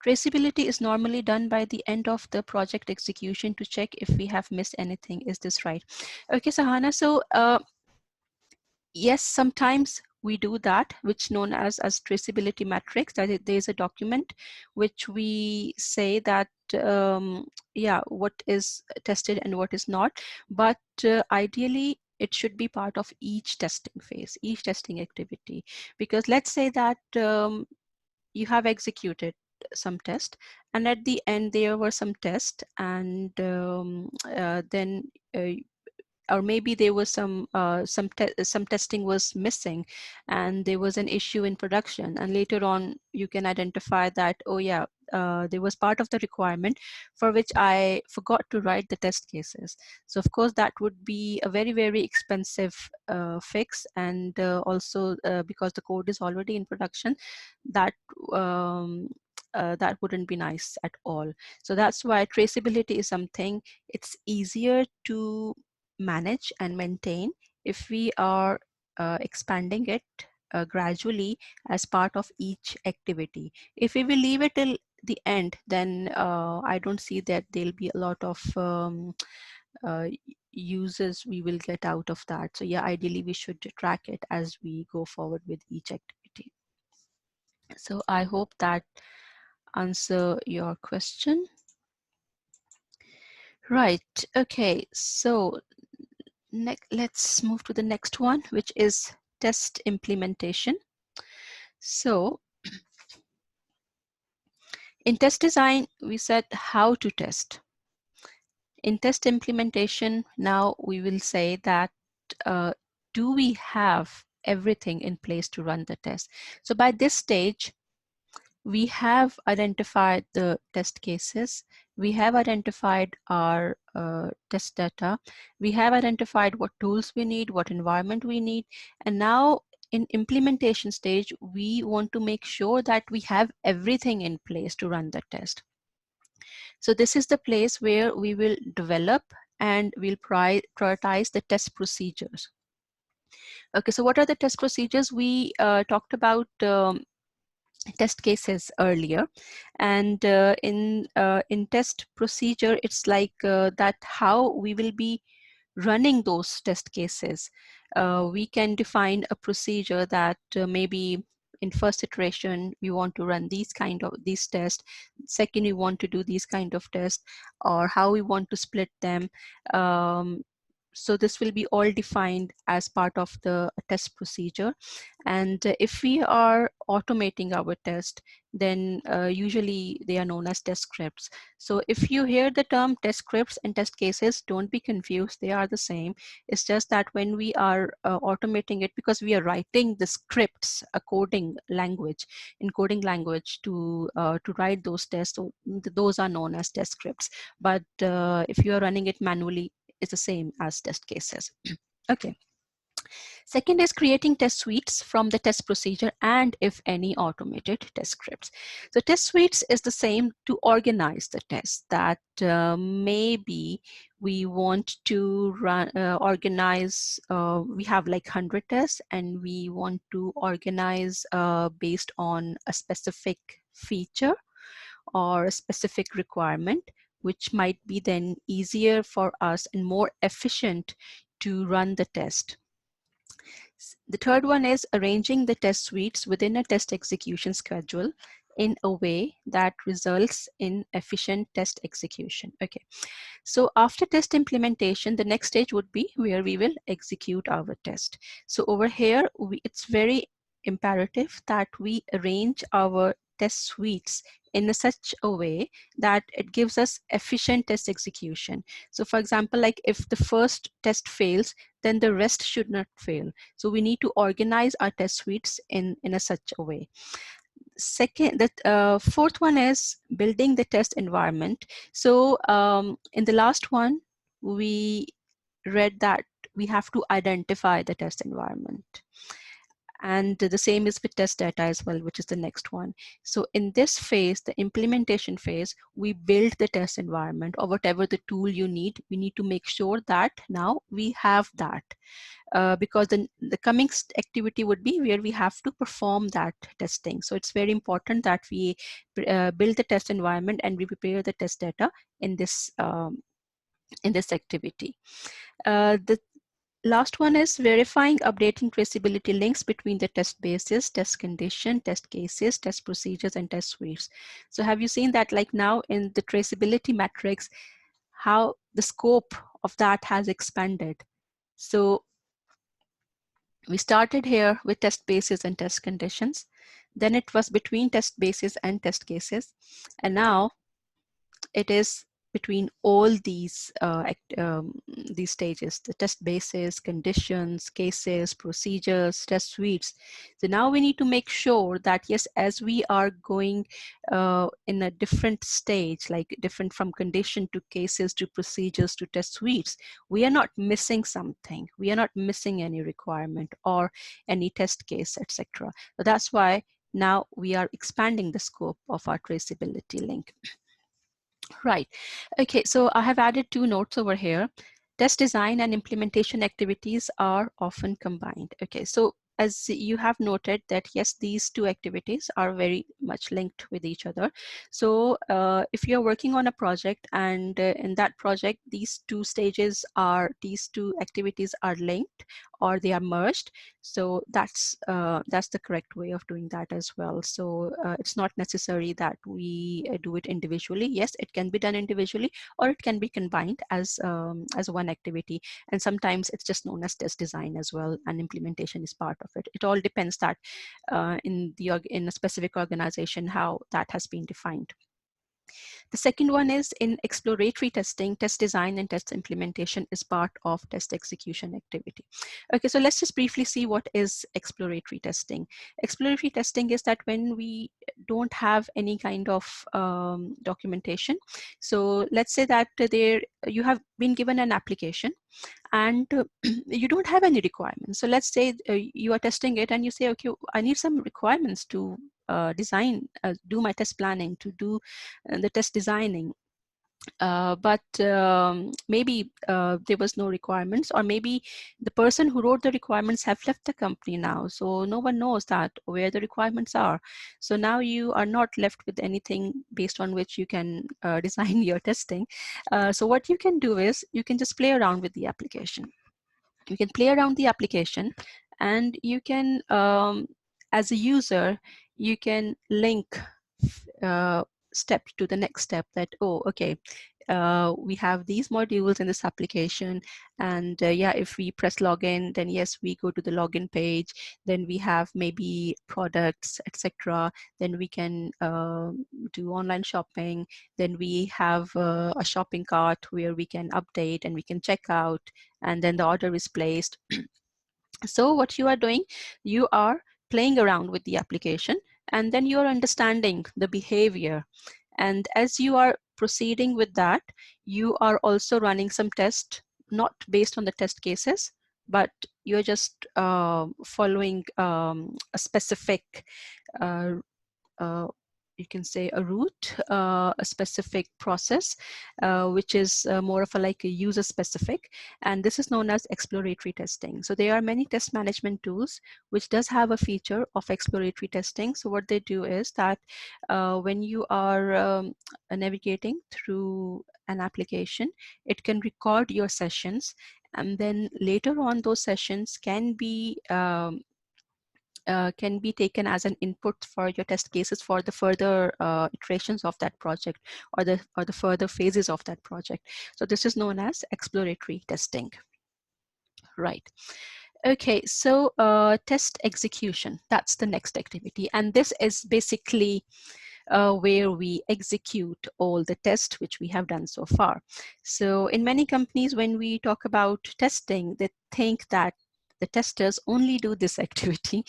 Traceability is normally done by the end of the project execution to check if we have missed anything. Is this right? Okay, Sahana, so yes, sometimes we do that, which known as traceability matrix. That there's a document which we say that yeah, what is tested and what is not. But ideally, it should be part of each testing phase, each testing activity. Because let's say that you have executed some test, and at the end there were some tests, and then or maybe there was some testing was missing, and there was an issue in production, and later on you can identify that, oh yeah, there was part of the requirement for which I forgot to write the test cases. So of course that would be a very, very expensive fix, and also because the code is already in production, that that wouldn't be nice at all. So that's why traceability is something, it's easier to manage and maintain if we are expanding it gradually as part of each activity. If we will leave it till the end, then I don't see that there'll be a lot of uh, uses we will get out of that. So yeah, ideally we should track it as we go forward with each activity. So I hope that answer your question. Right, okay, so let's move to the next one, which is test implementation. So in test design, we said how to test. In test implementation, now we will say that do we have everything in place to run the test? So by this stage, we have identified the test cases, we have identified our test data, we have identified what tools we need, what environment we need, and now in implementation stage, we want to make sure that we have everything in place to run the test. So this is the place where we will develop and we'll prioritize the test procedures. Okay, so what are the test procedures? We talked about test cases earlier, and in test procedure, it's like that how we will be running those test cases. We can define a procedure that maybe in first iteration we want to run these tests, second we want to do these kind of tests, or how we want to split them. So this will be all defined as part of the test procedure. And if we are automating our test, then usually they are known as test scripts. So if you hear the term test scripts and test cases, don't be confused. They are the same. It's just that when we are automating it, because we are writing the scripts, a coding language, encoding language to write those tests, so those are known as test scripts. But if you are running it manually, it's the same as test cases. Okay. Second is creating test suites from the test procedure and, if any, automated test scripts. So test suites is the same to organize the test, that maybe we want to run, organize, we have like 100 tests and we want to organize based on a specific feature or a specific requirement, which might be then easier for us and more efficient to run the test. The third one is arranging the test suites within a test execution schedule in a way that results in efficient test execution. Okay, so after test implementation, the next stage would be where we will execute our test. So over here, it's very imperative that we arrange our test suites in such a way that it gives us efficient test execution. So for example, like if the first test fails, then the rest should not fail. So we need to organize our test suites in a such a way. Second, the fourth one is building the test environment. So in the last one, we read that we have to identify the test environment. And the same is with test data as well, which is the next one. So in this phase, the implementation phase, we build the test environment or whatever the tool you need. We need to make sure that now we have that. Because the coming activity would be where we have to perform that testing. So it's very important that we build the test environment and we prepare the test data in this activity. The last one is verifying, updating traceability links between the test bases, test condition, test cases, test procedures, and test suites. So have you seen that, like now in the traceability metrics, how the scope of that has expanded? So we started here with test bases and test conditions. Then it was between test bases and test cases. And now it is between all these stages, the test bases, conditions, cases, procedures, test suites. So now we need to make sure that, yes, as we are going in a different stage, like different from condition to cases to procedures to test suites, we are not missing something. We are not missing any requirement or any test case, etc. So that's why now we are expanding the scope of our traceability link. Right. Okay, so I have added 2 notes over here. Test design and implementation activities are often combined. Okay, so as you have noted that, yes, these 2 activities are very much linked with each other. So if you're working on a project and in that project, these 2 activities are linked or they are merged. So that's the correct way of doing that as well. So it's not necessary that we do it individually. Yes, it can be done individually, or it can be combined as one activity. And sometimes it's just known as test design as well, and implementation is part of it. It all depends that in a specific organization how that has been defined. The second one is in exploratory testing, test design and test implementation is part of test execution activity. Okay, so let's just briefly see what is exploratory testing. Exploratory testing is that when we don't have any kind of documentation. So let's say that you have been given an application and you don't have any requirements. So let's say you are testing it and you say, okay, I need some requirements to do my test planning, to do the test designing. But maybe there was no requirements, or maybe the person who wrote the requirements have left the company now. So no one knows that where the requirements are. So now you are not left with anything based on which you can design your testing. So what you can do is you can just play around with the application. You can play around the application and you can, as a user, you can link step to the next step that, oh, okay, we have these modules in this application, and yeah, if we press login, then yes, we go to the login page, then we have maybe products, etc. Then we can do online shopping, then we have a shopping cart where we can update and we can check out, and then the order is placed. So what you are doing, you are playing around with the application, and then you're understanding the behavior. And as you are proceeding with that, you are also running some tests, not based on the test cases, but you're just following a specific uh, you can say a route, a specific process, which is more of a like a user specific, and this is known as exploratory testing. So there are many test management tools which does have a feature of exploratory testing. So what they do is that when you are navigating through an application, it can record your sessions, and then later on those sessions can be taken as an input for your test cases for the further iterations of that project, or the further phases of that project. So this is known as exploratory testing. Right. Okay, so test execution, that's the next activity. And this is basically where we execute all the tests which we have done so far. So in many companies, when we talk about testing, they think that the testers only do this activity,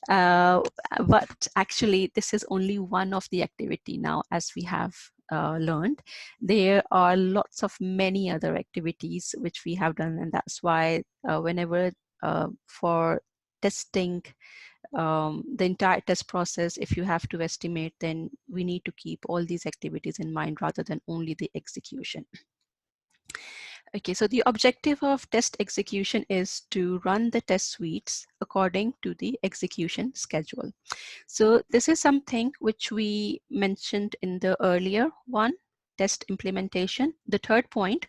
but actually this is only one of the activity now, as we have learned. There are lots of many other activities which we have done, and that's why whenever for testing the entire test process, if you have to estimate, then we need to keep all these activities in mind rather than only the execution. Okay, so the objective of test execution is to run the test suites according to the execution schedule. So this is something which we mentioned in the earlier one, test implementation. The third point,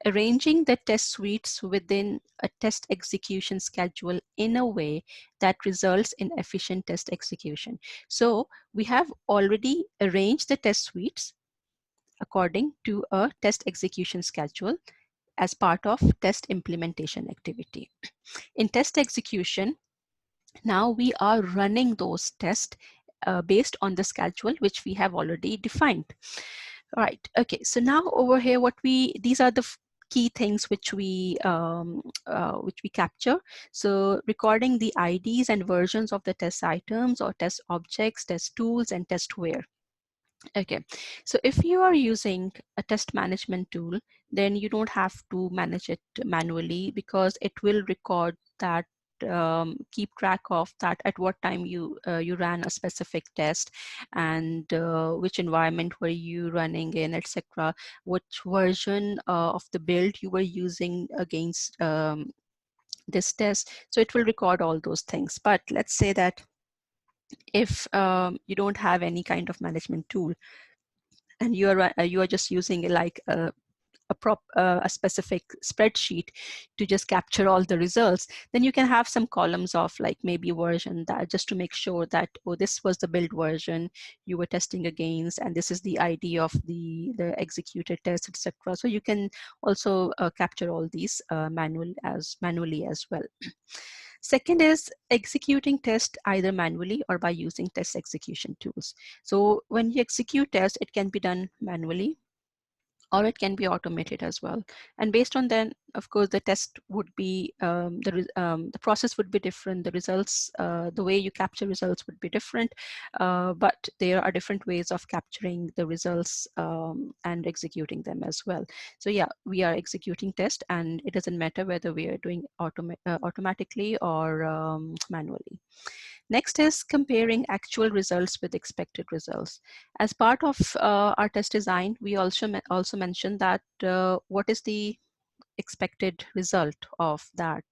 arranging the test suites within a test execution schedule in a way that results in efficient test execution. So we have already arranged the test suites according to a test execution schedule as part of test implementation activity. In test execution, now we are running those tests based on the schedule which we have already defined. All right, okay, so now over here, these are the key things which we capture. So recording the IDs and versions of the test items or test objects, test tools, and testware. Okay, so if you are using a test management tool, then you don't have to manage it manually, because it will record that, keep track of that at what time you ran a specific test, and which environment were you running in, etc. Which version of the build you were using against this test. So it will record all those things. But let's say that if you don't have any kind of management tool, and you are just using like a specific spreadsheet to just capture all the results, then you can have some columns of like maybe version, that just to make sure that, oh, this was the build version you were testing against, and this is the ID of the executed test, etc. So you can also capture all these manually as well. Second is executing test either manually or by using test execution tools. So when you execute test, it can be done manually, or it can be automated as well. And based on then, of course, the test would be, the process would be different, the results, the way you capture results would be different, but there are different ways of capturing the results and executing them as well. So yeah, we are executing test, and it doesn't matter whether we are doing automatically or manually. Next is comparing actual results with expected results. As part of our test design, we also mentioned that what is the expected result of that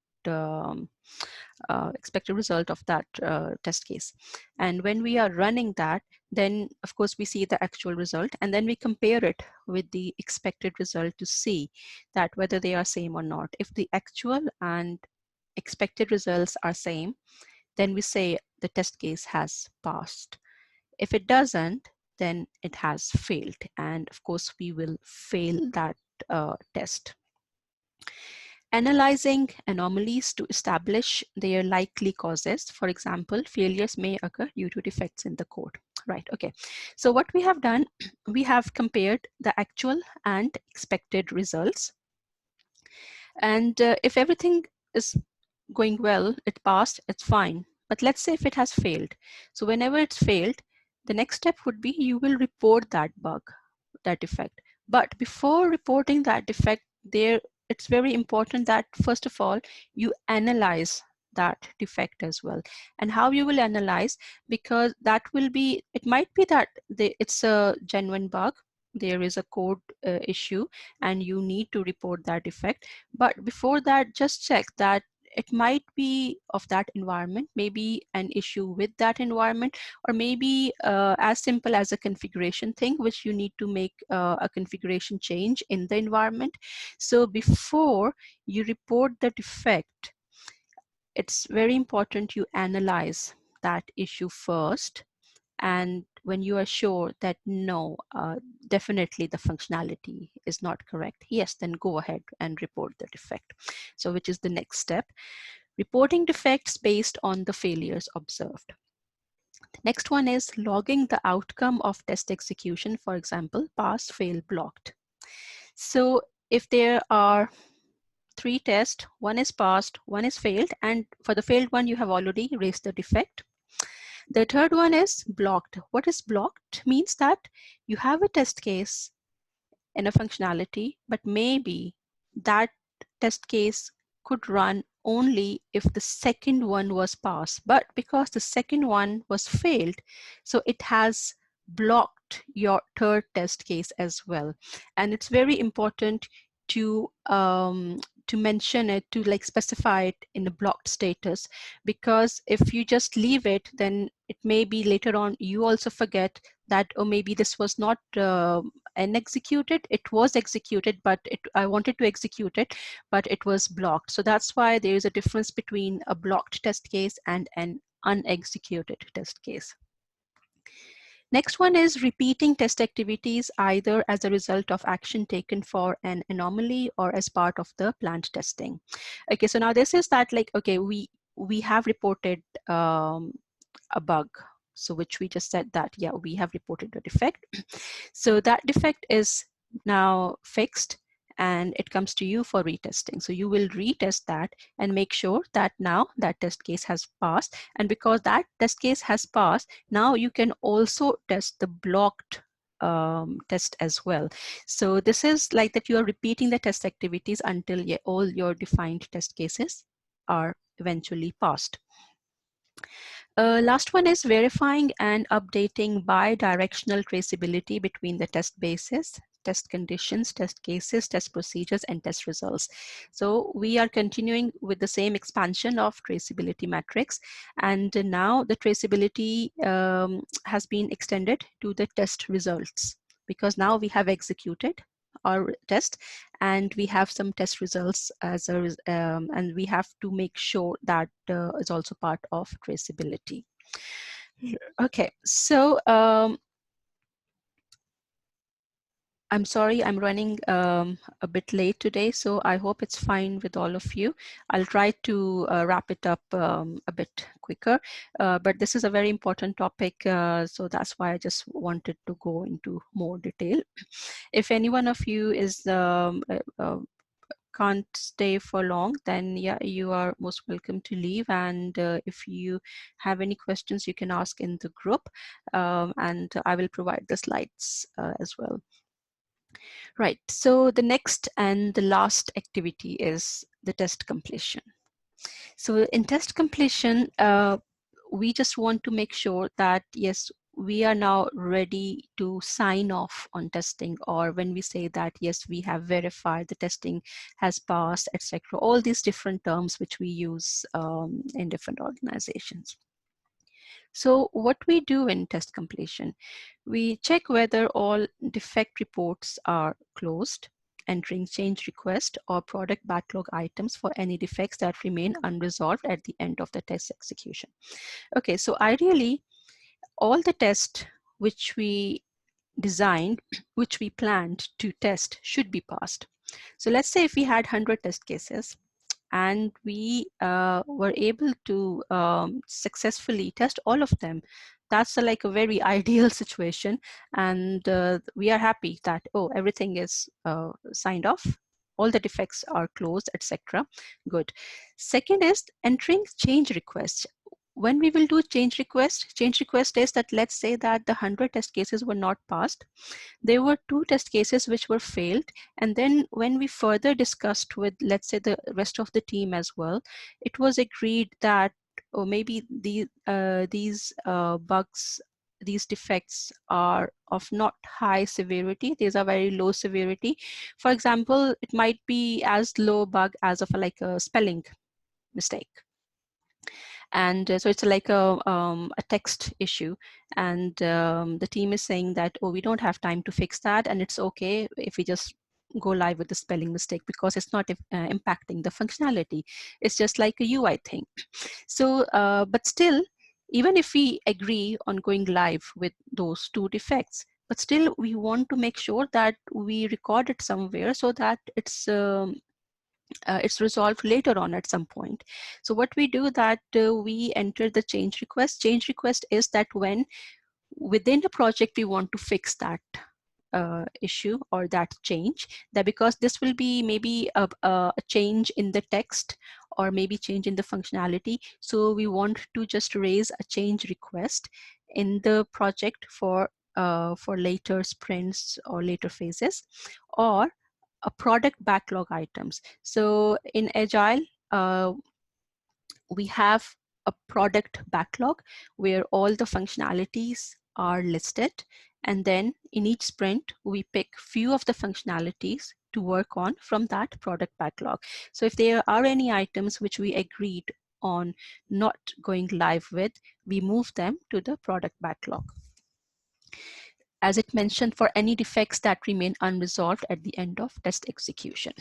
test case. And when we are running that, then of course we see the actual result, and then we compare it with the expected result to see that whether they are same or not. If the actual and expected results are same, then we say the test case has passed. If it doesn't, then it has failed. And of course, we will fail that test. Analyzing anomalies to establish their likely causes. For example, failures may occur due to defects in the code. Right, okay. So what we have done, we have compared the actual and expected results. And if everything is going well, it passed, it's fine. But let's say if it has failed. So whenever it's failed, the next step would be you will report that bug, that defect. But before reporting that defect, it's very important that first of all, you analyze that defect as well. And how you will analyze, because that will be, it might be that it's a genuine bug, there is a code issue, and you need to report that defect. But before that, just check that it might be of that environment, maybe an issue with that environment, or maybe as simple as a configuration thing, which you need to make a configuration change in the environment. So before you report the defect, it's very important you analyze that issue first. And when you are sure that no, definitely the functionality is not correct, yes, then go ahead and report the defect. So which is the next step, reporting defects based on the failures observed. The next one is logging the outcome of test execution, for example, pass, fail, blocked. So if there are 3 tests, one is passed, one is failed, and for the failed one, you have already raised the defect. The third one is blocked. What is blocked? Means that you have a test case in a functionality, but maybe that test case could run only if the second one was passed. But because the second one was failed, so it has blocked your third test case as well. And it's very important to mention it, to like specify it in a blocked status, because if you just leave it, then it may be later on you also forget that, or maybe this was not unexecuted, it was executed, but I wanted to execute it, but it was blocked. So that's why there is a difference between a blocked test case and an unexecuted test case. Next one is repeating test activities either as a result of action taken for an anomaly or as part of the planned testing. Okay, so now this is that like, okay, we have reported a bug. So which we just said that, yeah, we have reported a defect. So that defect is now fixed and it comes to you for retesting. So you will retest that and make sure that now that test case has passed. And because that test case has passed, now you can also test the blocked test as well. So this is like that you are repeating the test activities until all your defined test cases are eventually passed. Last one is verifying and updating bi-directional traceability between the test bases, test conditions, test cases, test procedures, and test results. So we are continuing with the same expansion of traceability metrics. And now the traceability has been extended to the test results, because now we have executed our test and we have some test results as a and we have to make sure that is also part of traceability. Okay, so I'm sorry, I'm running a bit late today, so I hope it's fine with all of you. I'll try to wrap it up a bit quicker, but this is a very important topic, so that's why I just wanted to go into more detail. If any one of you is can't stay for long, then yeah, you are most welcome to leave. And if you have any questions, you can ask in the group, and I will provide the slides as well. Right, so the next and the last activity is the test completion. So in test completion, we just want to make sure that, yes, we are now ready to sign off on testing, or when we say that, yes, we have verified the testing has passed, etc. All these different terms which we use in different organizations. So what we do in test completion, we check whether all defect reports are closed, entering change request or product backlog items for any defects that remain unresolved at the end of the test execution. Okay, so ideally, all the tests which we designed, which we planned to test, should be passed. So let's say if we had 100 test cases and we were able to successfully test all of them, that's like a very ideal situation. And we are happy that, oh, everything is signed off, all the defects are closed, etc. Good. Second is entering change requests. When we will do change request is that, let's say that the 100 test cases were not passed. There were 2 test cases which were failed. And then when we further discussed with, let's say, the rest of the team as well, it was agreed that, or maybe these bugs, these defects are of not high severity. These are very low severity. For example, it might be as low bug as of like a spelling mistake. And so it's like a text issue. And the team is saying that, oh, we don't have time to fix that. And it's okay if we just go live with the spelling mistake because it's not impacting the functionality. It's just like a UI thing. So, but still, even if we agree on going live with those 2 defects, but still we want to make sure that we record it somewhere so that it's resolved later on at some point. So what we do that we enter the change request. Change request is that when within the project we want to fix that issue or that change, that because this will be maybe a change in the text or maybe change in the functionality. So we want to just raise a change request in the project for later sprints or later phases, or a product backlog items. So in Agile, we have a product backlog where all the functionalities are listed. And then in each sprint, we pick few of the functionalities to work on from that product backlog. So if there are any items which we agreed on not going live with, we move them to the product backlog. As it mentioned, for any defects that remain unresolved at the end of test execution.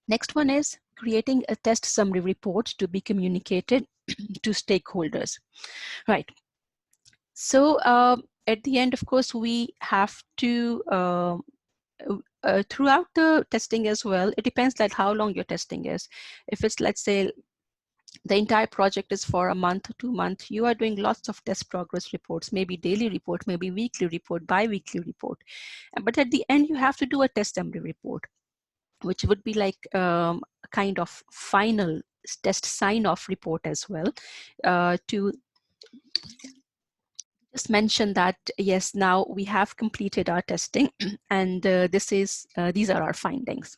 Next one is creating a test summary report to be communicated to stakeholders. Right. So at the end, of course, we have to, throughout the testing as well, it depends like how long your testing is. If it's, let's say, the entire project is for a month or 2 months, you are doing lots of test progress reports, maybe daily report, maybe weekly report, bi-weekly report. But at the end, you have to do a test summary report, which would be like a kind of final test sign-off report as well, to just mention that, yes, now we have completed our testing and these are our findings.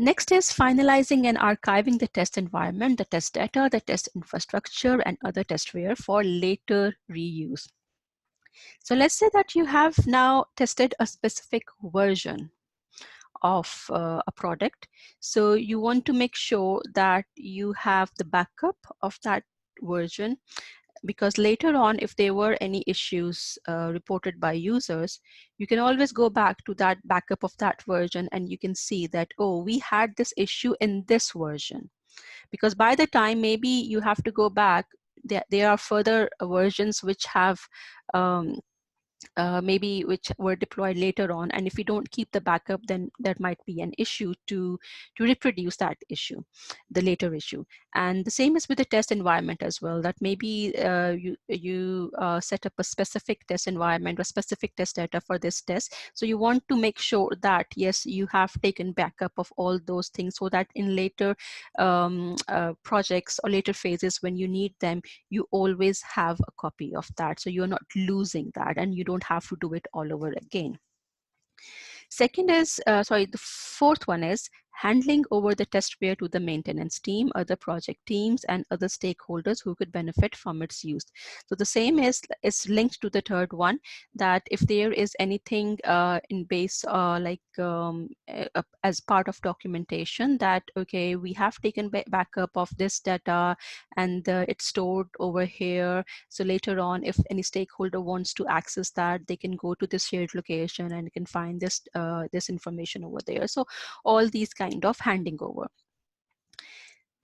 Next is finalizing and archiving the test environment, the test data, the test infrastructure, and other testware for later reuse. So let's say that you have now tested a specific version of a product. So you want to make sure that you have the backup of that version, because later on, if there were any issues reported by users, you can always go back to that backup of that version and you can see that, oh, we had this issue in this version. Because by the time maybe you have to go back, there are further versions which have maybe which were deployed later on, and if you don't keep the backup, then that might be an issue to reproduce that issue, the later issue. And the same is with the test environment as well, that maybe you set up a specific test environment or specific test data for this test. So you want to make sure that, yes, you have taken backup of all those things so that in later projects or later phases when you need them, you always have a copy of that. So you're not losing that and you don't have to do it all over again. Second is, the fourth one is handling over the testware to the maintenance team, other project teams, and other stakeholders who could benefit from its use. So the same is linked to the third one, that if there is anything in base as part of documentation that, okay, we have taken backup of this data and it's stored over here. So later on, if any stakeholder wants to access that, they can go to this shared location and can find this this information over there. So all these kind of handing over.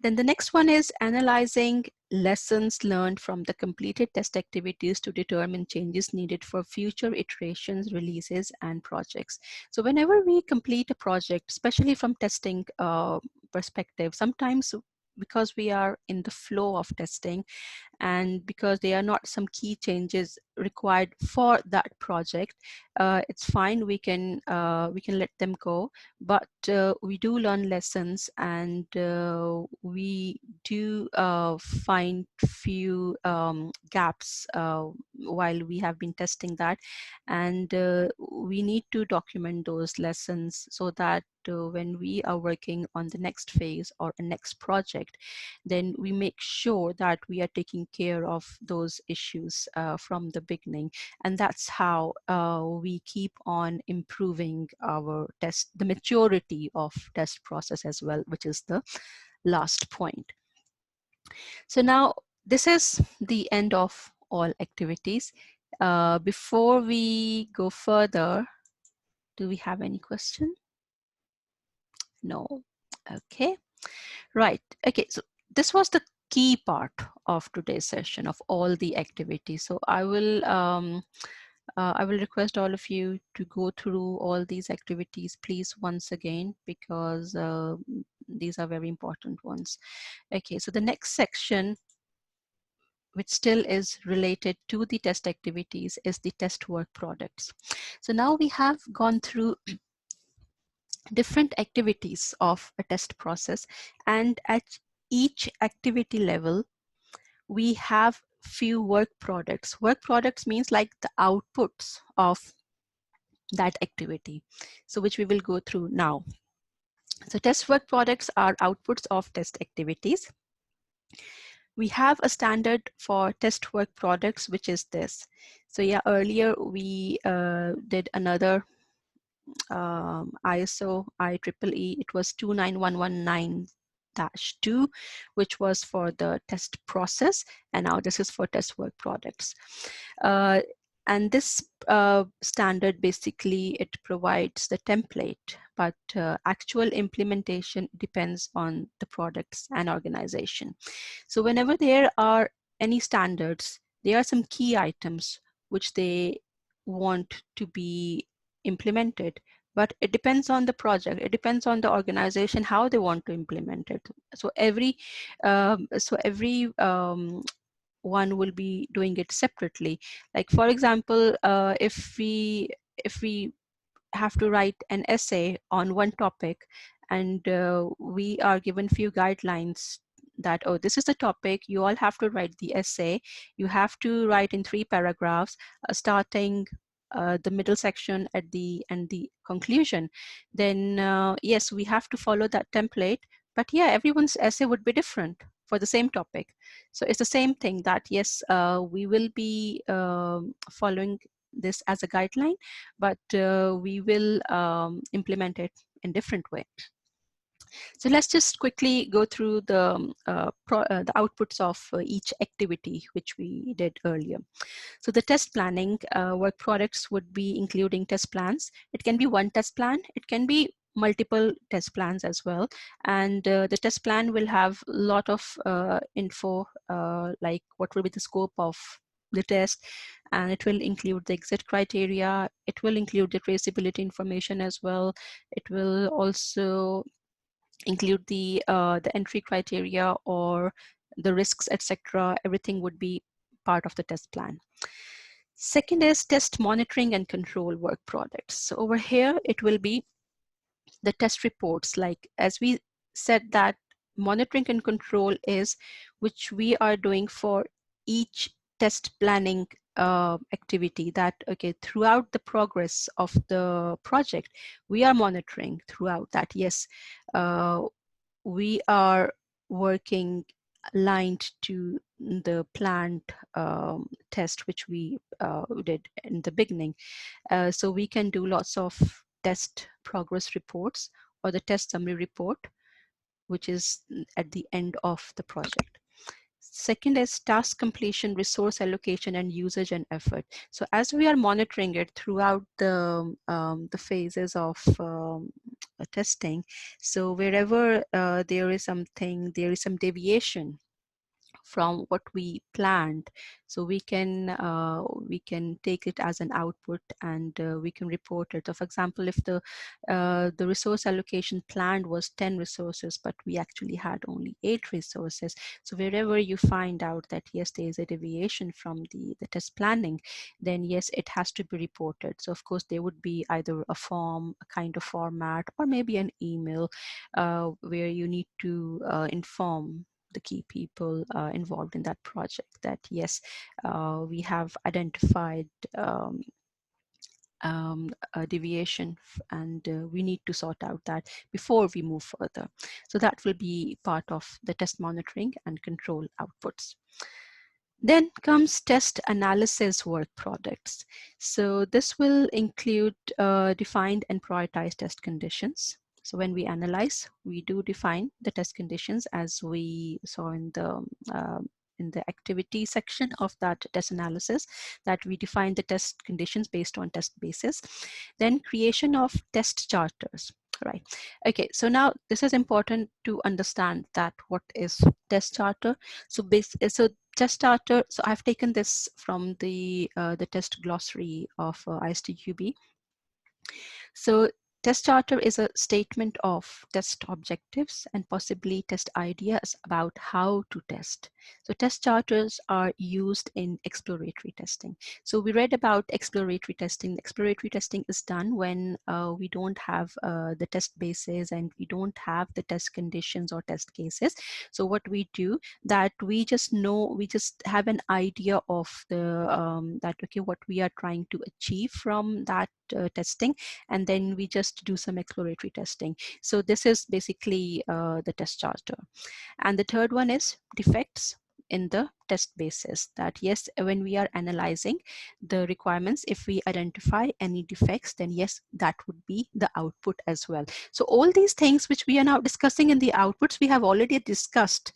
Then the next one is analyzing lessons learned from the completed test activities to determine changes needed for future iterations, releases, and projects. So whenever we complete a project, especially from testing perspective, sometimes because we are in the flow of testing, and because they are not some key changes required for that project, it's fine, we can let them go. But we do learn lessons, and we do find few gaps while we have been testing that, and we need to document those lessons so that when we are working on the next phase or a next project, then we make sure that we are taking care of those issues from the beginning. And that's how we keep on improving our test, the maturity of test process as well, which is the last point. So now this is the end of all activities. Before we go further, do we have any question? No. Okay. Right. Okay. So this was the key part of today's session of all the activities. So I will request all of you to go through all these activities, please, once again, because these are very important ones. Okay. So the next section, which still is related to the test activities, is the test work products. So now we have gone through different activities of a test process, and at each activity level we have few work products. Work products means like the outputs of that activity, so which we will go through now. So test work products are outputs of test activities. We have a standard for test work products, which is this. So yeah, earlier we did another ISO IEEE, it was 29119-2, which was for the test process, and now this is for test work products. And this standard, basically, it provides the template, but actual implementation depends on the products and organization. So whenever there are any standards, there are some key items which they want to be implemented, but it depends on the project, it depends on the organization how they want to implement it. So every one will be doing it separately. Like for example, if we have to write an essay on one topic, and we are given few guidelines that, oh, this is the topic, you all have to write the essay, you have to write in 3 paragraphs, starting the middle section at the and the conclusion, then yes, we have to follow that template. But yeah, everyone's essay would be different for the same topic. So it's the same thing, that yes, we will be following this as a guideline, but we will implement it in different way. So let's just quickly go through the outputs of each activity which we did earlier. So the test planning work products would be including test plans. It can be one test plan, it can be multiple test plans as well. And the test plan will have a lot of info, like what will be the scope of the test, and it will include the exit criteria, it will include the traceability information as well, it will also include the entry criteria or the risks, etc. Everything would be part of the test plan. Second is test monitoring and control work products. So over here, it will be the test reports. Like as we said, that monitoring and control is which we are doing for each test planning activity, that okay, throughout the progress of the project we are monitoring throughout that, yes, we are working aligned to the planned test which we did in the beginning. So we can do lots of test progress reports or the test summary report, which is at the end of the project. Second is task completion, resource allocation, and usage and effort. So as we are monitoring it throughout the phases of testing, so wherever there is some deviation from what we planned. So we can take it as an output, and we can report it. So for example, if the resource allocation planned was 10 resources, but we actually had only 8 resources. So wherever you find out that yes, there is a deviation from the test planning, then yes, it has to be reported. So of course there would be either a form, a kind of format, or maybe an email where you need to inform the key people involved in that project that yes, we have identified a deviation, and we need to sort out that before we move further. So that will be part of the test monitoring and control outputs. Then comes test analysis work products. So this will include defined and prioritized test conditions. So when we analyze, we do define the test conditions as we saw in the activity section of that test analysis, that we define the test conditions based on test basis. Then creation of test charters. Right. Okay. So now this is important to understand that what is test charter. So test charter. So I've taken this from the test glossary of ISTQB. So test charter is a statement of test objectives and possibly test ideas about how to test. So test charters are used in exploratory testing. So we read about exploratory testing. Exploratory testing is done when we don't have the test bases and we don't have the test conditions or test cases. So what we do, that we just have an idea of that okay, what we are trying to achieve from that testing, and then we just do some exploratory testing. So this is basically the test charter. And the third one is defects in the test basis, that yes, when we are analyzing the requirements, if we identify any defects, then yes, that would be the output as well. So all these things which we are now discussing in the outputs, we have already discussed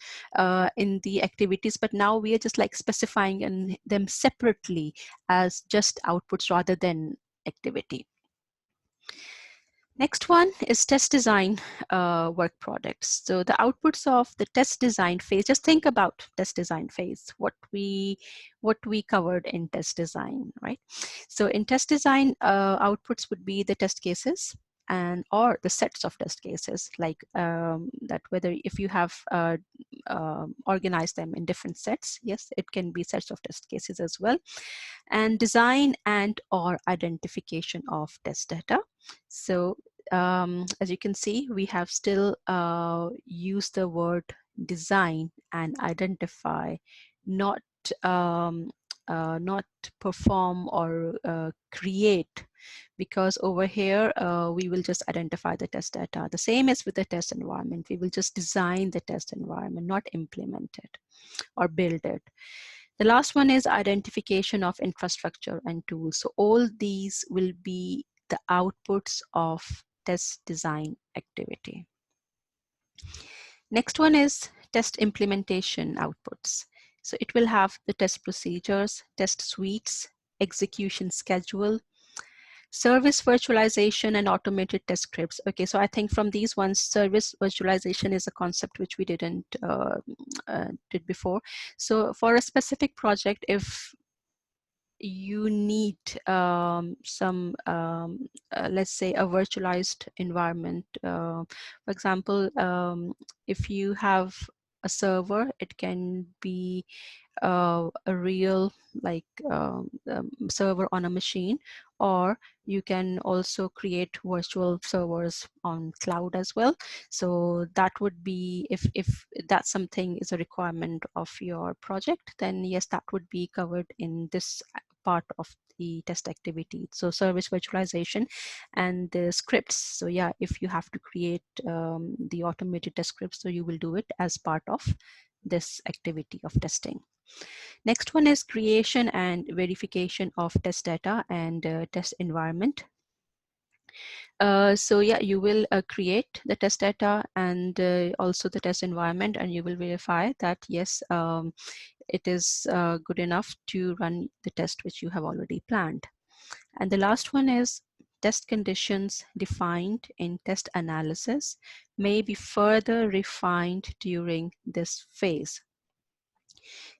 in the activities, but now we are just like specifying them separately as just outputs rather than activity. Next one is test design work products. So the outputs of the test design phase, just think about test design phase, what we covered in test design, right? So in test design, outputs would be the test cases and or the sets of test cases, like that whether if you have organized them in different sets, yes, it can be sets of test cases as well. And design and or identification of test data. So as you can see, we have still used the word design and identify, not not perform or create, because over here we will just identify the test data. The same is with the test environment. We will just design the test environment, not implement it or build it. The last one is identification of infrastructure and tools. So all these will be the outputs of test design activity. Next one is test implementation outputs. So it will have the test procedures, test suites, execution schedule, service virtualization, and automated test scripts. Okay, so I think from these ones, service virtualization is a concept which we didn't did before. So for a specific project, if you need let's say a virtualized environment. For example, if you have a server, it can be a real server on a machine, or you can also create virtual servers on cloud as well. So that would be, if that's something is a requirement of your project, then yes, that would be covered in this part of the test activity. So service virtualization and the scripts. So yeah, if you have to create the automated test scripts, so you will do it as part of this activity of testing. Next one is creation and verification of test data and test environment. So yeah, you will create the test data and also the test environment, and you will verify that yes, it is good enough to run the test which you have already planned. And the last one is test conditions defined in test analysis may be further refined during this phase.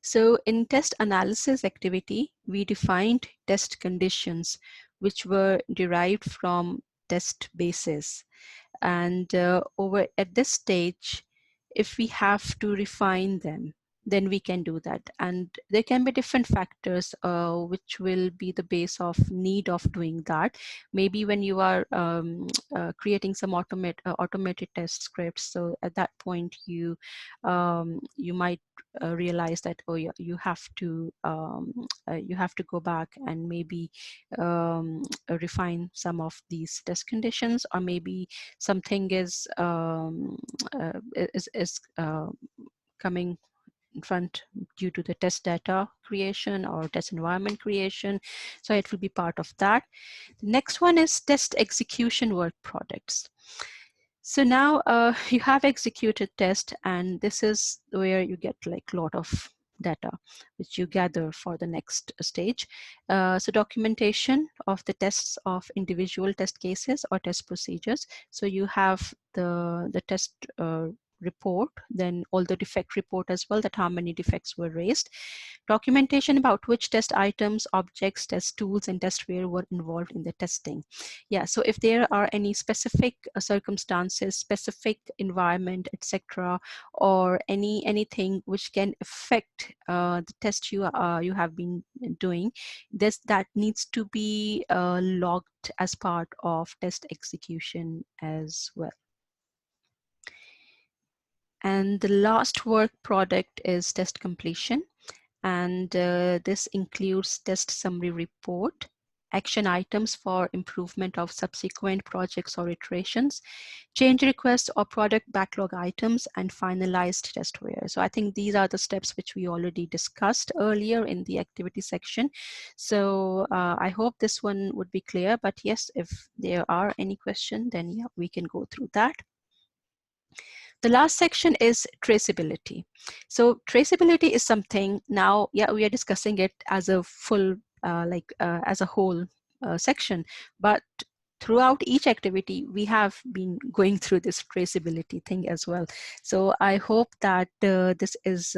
So in test analysis activity, we defined test conditions which were derived from test bases. And over at this stage, if we have to refine them, then we can do that. And there can be different factors which will be the base of need of doing that. Maybe when you are creating some automated test scripts, so at that point you might realize that, oh yeah, you have to go back and maybe refine some of these test conditions, or maybe something is coming in front due to the test data creation or test environment creation. So it will be part of that. The next one is test execution work products. So now you have executed test, and this is where you get like a lot of data which you gather for the next stage. So documentation of the tests of individual test cases or test procedures. So you have the test report, then all the defect report as well, that how many defects were raised. Documentation about which test items, objects, test tools, and testware were involved in the testing. Yeah, so if there are any specific circumstances, specific environment, etc., or anything which can affect the test you have been doing, that needs to be logged as part of test execution as well. And the last work product is test completion. And this includes test summary report, action items for improvement of subsequent projects or iterations, change requests or product backlog items, and finalized testware. So I think these are the steps which we already discussed earlier in the activity section. So I hope this one would be clear, but yes, if there are any questions, then yeah, we can go through that. The last section is traceability. So traceability is something now, yeah, we are discussing it as a full, as a whole section, but throughout each activity, we have been going through this traceability thing as well. So I hope that this is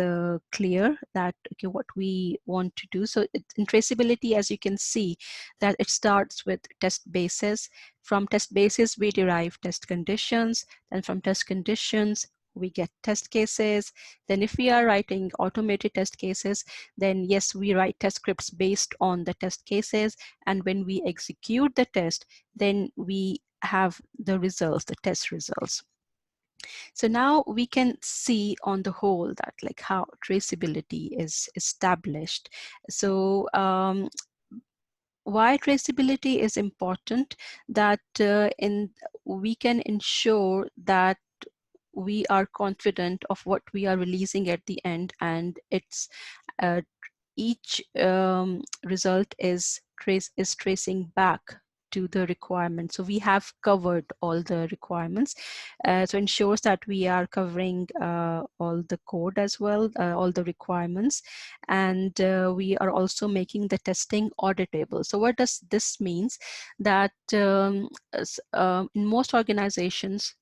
clear that, okay, what we want to do. So in traceability, as you can see, that it starts with test bases. From test bases, we derive test conditions. And from test conditions, we get test cases. Then if we are writing automated test cases, then yes, we write test scripts based on the test cases. And when we execute the test, then we have the results, the test results. So now we can see on the whole that like how traceability is established. So why traceability is important, that we can ensure that we are confident of what we are releasing at the end, and it's each result is tracing back to the requirement. So we have covered all the requirements. So ensures that we are covering all the code as well, all the requirements, and we are also making the testing auditable. So what does this means? That in most organizations,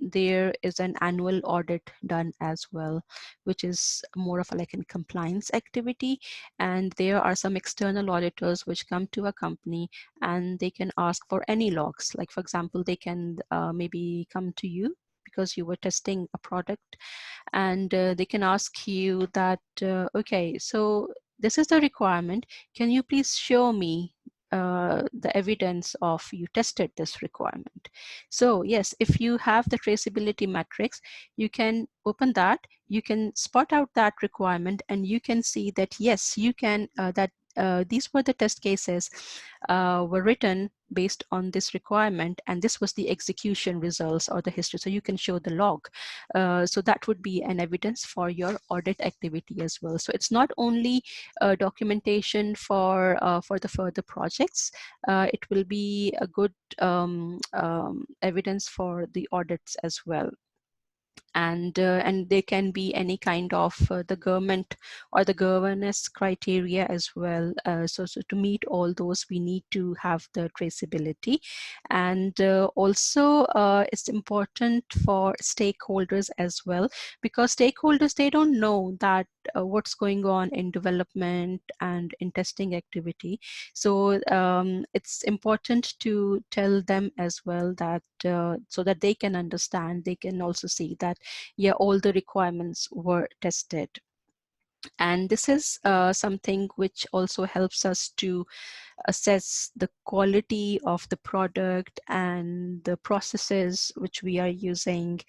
there is an annual audit done as well, which is more of a like a compliance activity. And there are some external auditors which come to a company and they can ask for any logs. Like for example, they can maybe come to you because you were testing a product, and they can ask you that, okay, so this is the requirement. Can you please show me the evidence of you tested this requirement? So yes, if you have the traceability matrix, you can open that, you can spot out that requirement, and you can see that yes, you can, these were the test cases were written based on this requirement, and this was the execution results or the history. So you can show the log. So that would be an evidence for your audit activity as well. So it's not only documentation for the further projects, it will be a good evidence for the audits as well. and there can be any kind of the government or the governance criteria as well. So to meet all those, we need to have the traceability. And also it's important for stakeholders as well, because stakeholders, they don't know that what's going on in development and in testing activity. So it's important to tell them as well, that so that they can understand, they can also see that yeah, all the requirements were tested. And this is something which also helps us to assess the quality of the product and the processes which we are using.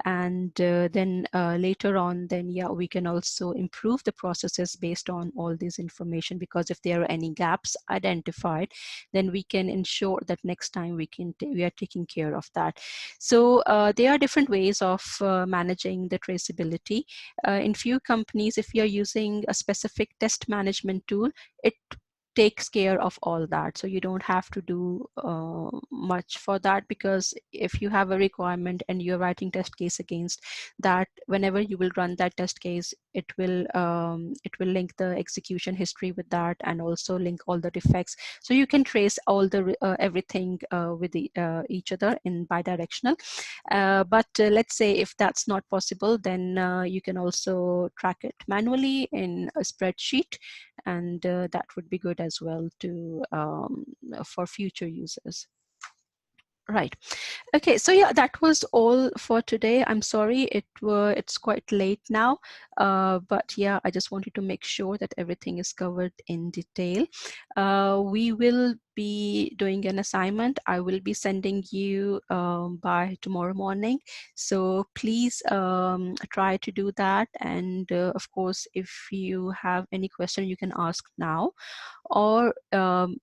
And then later on, then yeah, we can also improve the processes based on all this information, because if there are any gaps identified, then we can ensure that next time we are taking care of that. So there are different ways of managing the traceability. In few companies, if you're using a specific test management tool, it takes care of all that. So you don't have to do much for that, because if you have a requirement and you're writing test case against that, whenever you will run that test case, it will link the execution history with that, and also link all the defects. So you can trace all the everything with each other in bidirectional. But let's say if that's not possible, then you can also track it manually in a spreadsheet, and that would be good as well to for future users. Right. Okay. So yeah, that was all for today. I'm sorry it's quite late now, but yeah, I just wanted to make sure that everything is covered in detail. We will be doing an assignment. I will be sending you by tomorrow morning. So please try to do that. And of course, if you have any question, you can ask now. Or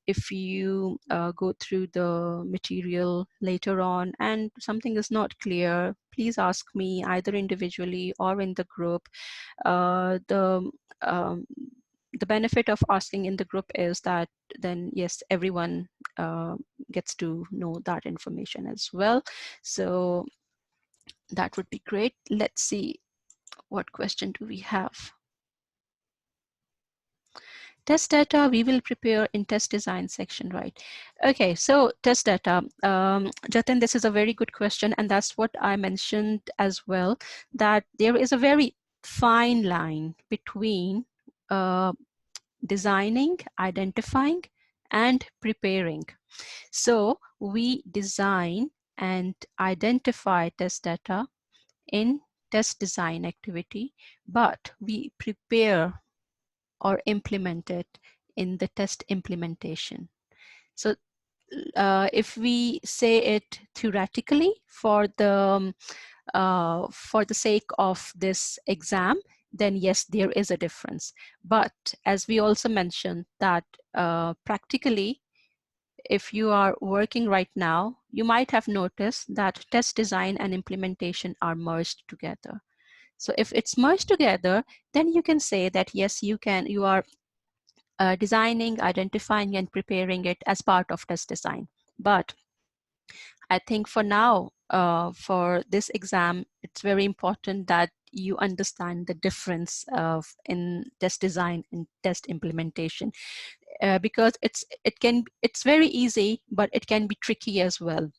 if you go through the material later on and something is not clear, please ask me either individually or in the group. Um, the benefit of asking in the group is that then yes, everyone gets to know that information as well. So that would be great. Let's see, what question do we have? Test data we will prepare in test design section, right? Okay, so test data. Jatin, this is a very good question, and that's what I mentioned as well, that there is a very fine line between designing, identifying, and preparing. So we design and identify test data in test design activity, but we prepare or implement it in the test implementation. So if we say it theoretically for the sake of this exam, then yes, there is a difference. But as we also mentioned that practically, if you are working right now, you might have noticed that test design and implementation are merged together. So if it's merged together, then you can say that yes, you are designing, identifying, and preparing it as part of test design. But I think for now, for this exam, it's very important that you understand the difference of in test design and test implementation, because it's very easy, but it can be tricky as well.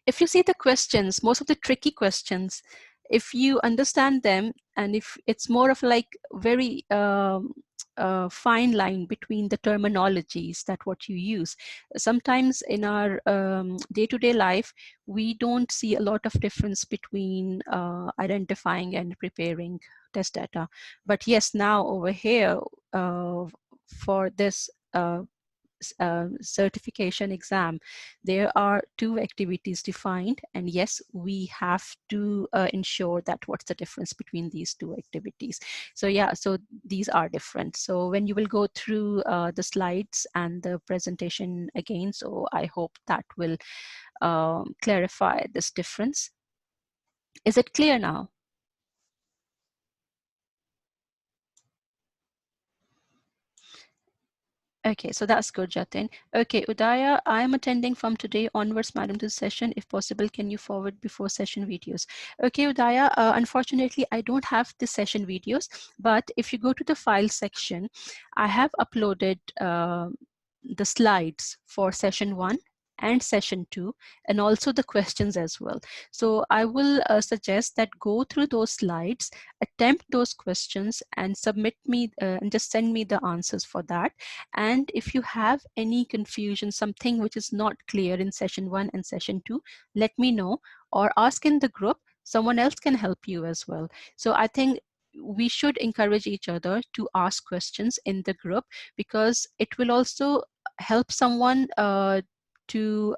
If you see the questions, most of the tricky questions, if you understand them, and if it's more of like very fine line between the terminologies that what you use. Sometimes in our day-to-day life, we don't see a lot of difference between identifying and preparing test data. But yes, now over here for this certification exam, there are two activities defined, and yes, we have to ensure that what's the difference between these two activities. So yeah, so these are different. So when you will go through the slides and the presentation again, so I hope that will clarify this difference. Is it clear now? Okay, so that's good, Jatin. Okay, Udaya, I'm attending from today onwards, madam, to the session. If possible, can you forward before session videos? Okay, Udaya, unfortunately, I don't have the session videos, but if you go to the file section, I have uploaded the slides for session 1 and session 2, and also the questions as well. So I will suggest that go through those slides, attempt those questions, and submit me and just send me the answers for that. And if you have any confusion, something which is not clear in session 1 and session 2, let me know or ask in the group. Someone else can help you as well. So I think we should encourage each other to ask questions in the group, because it will also help someone to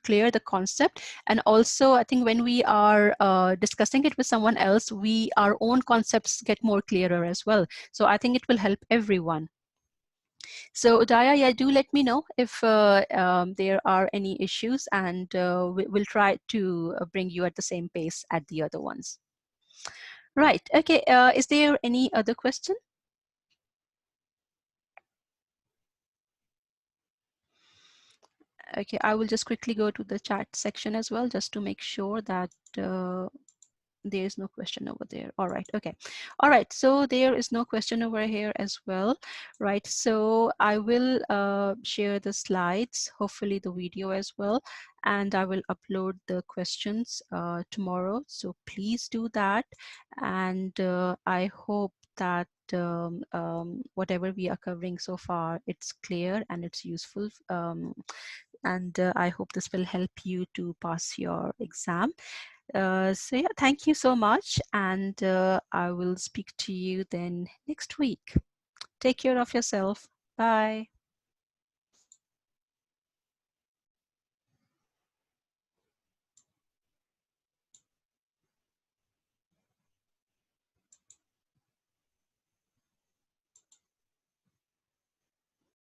clear the concept. And also, I think when we are discussing it with someone else, our own concepts get more clearer as well. So I think it will help everyone. So Udaya, yeah, do let me know if there are any issues, and we'll try to bring you at the same pace at the other ones. Right, okay, is there any other question? Okay, I will just quickly go to the chat section as well, just to make sure that there is no question over there. All right, okay. All right, so there is no question over here as well, right? So I will share the slides, hopefully the video as well, and I will upload the questions tomorrow. So please do that. And I hope that whatever we are covering so far, it's clear and it's useful. And I hope this will help you to pass your exam. So yeah, thank you so much, and I will speak to you then next week. Take care of yourself. Bye.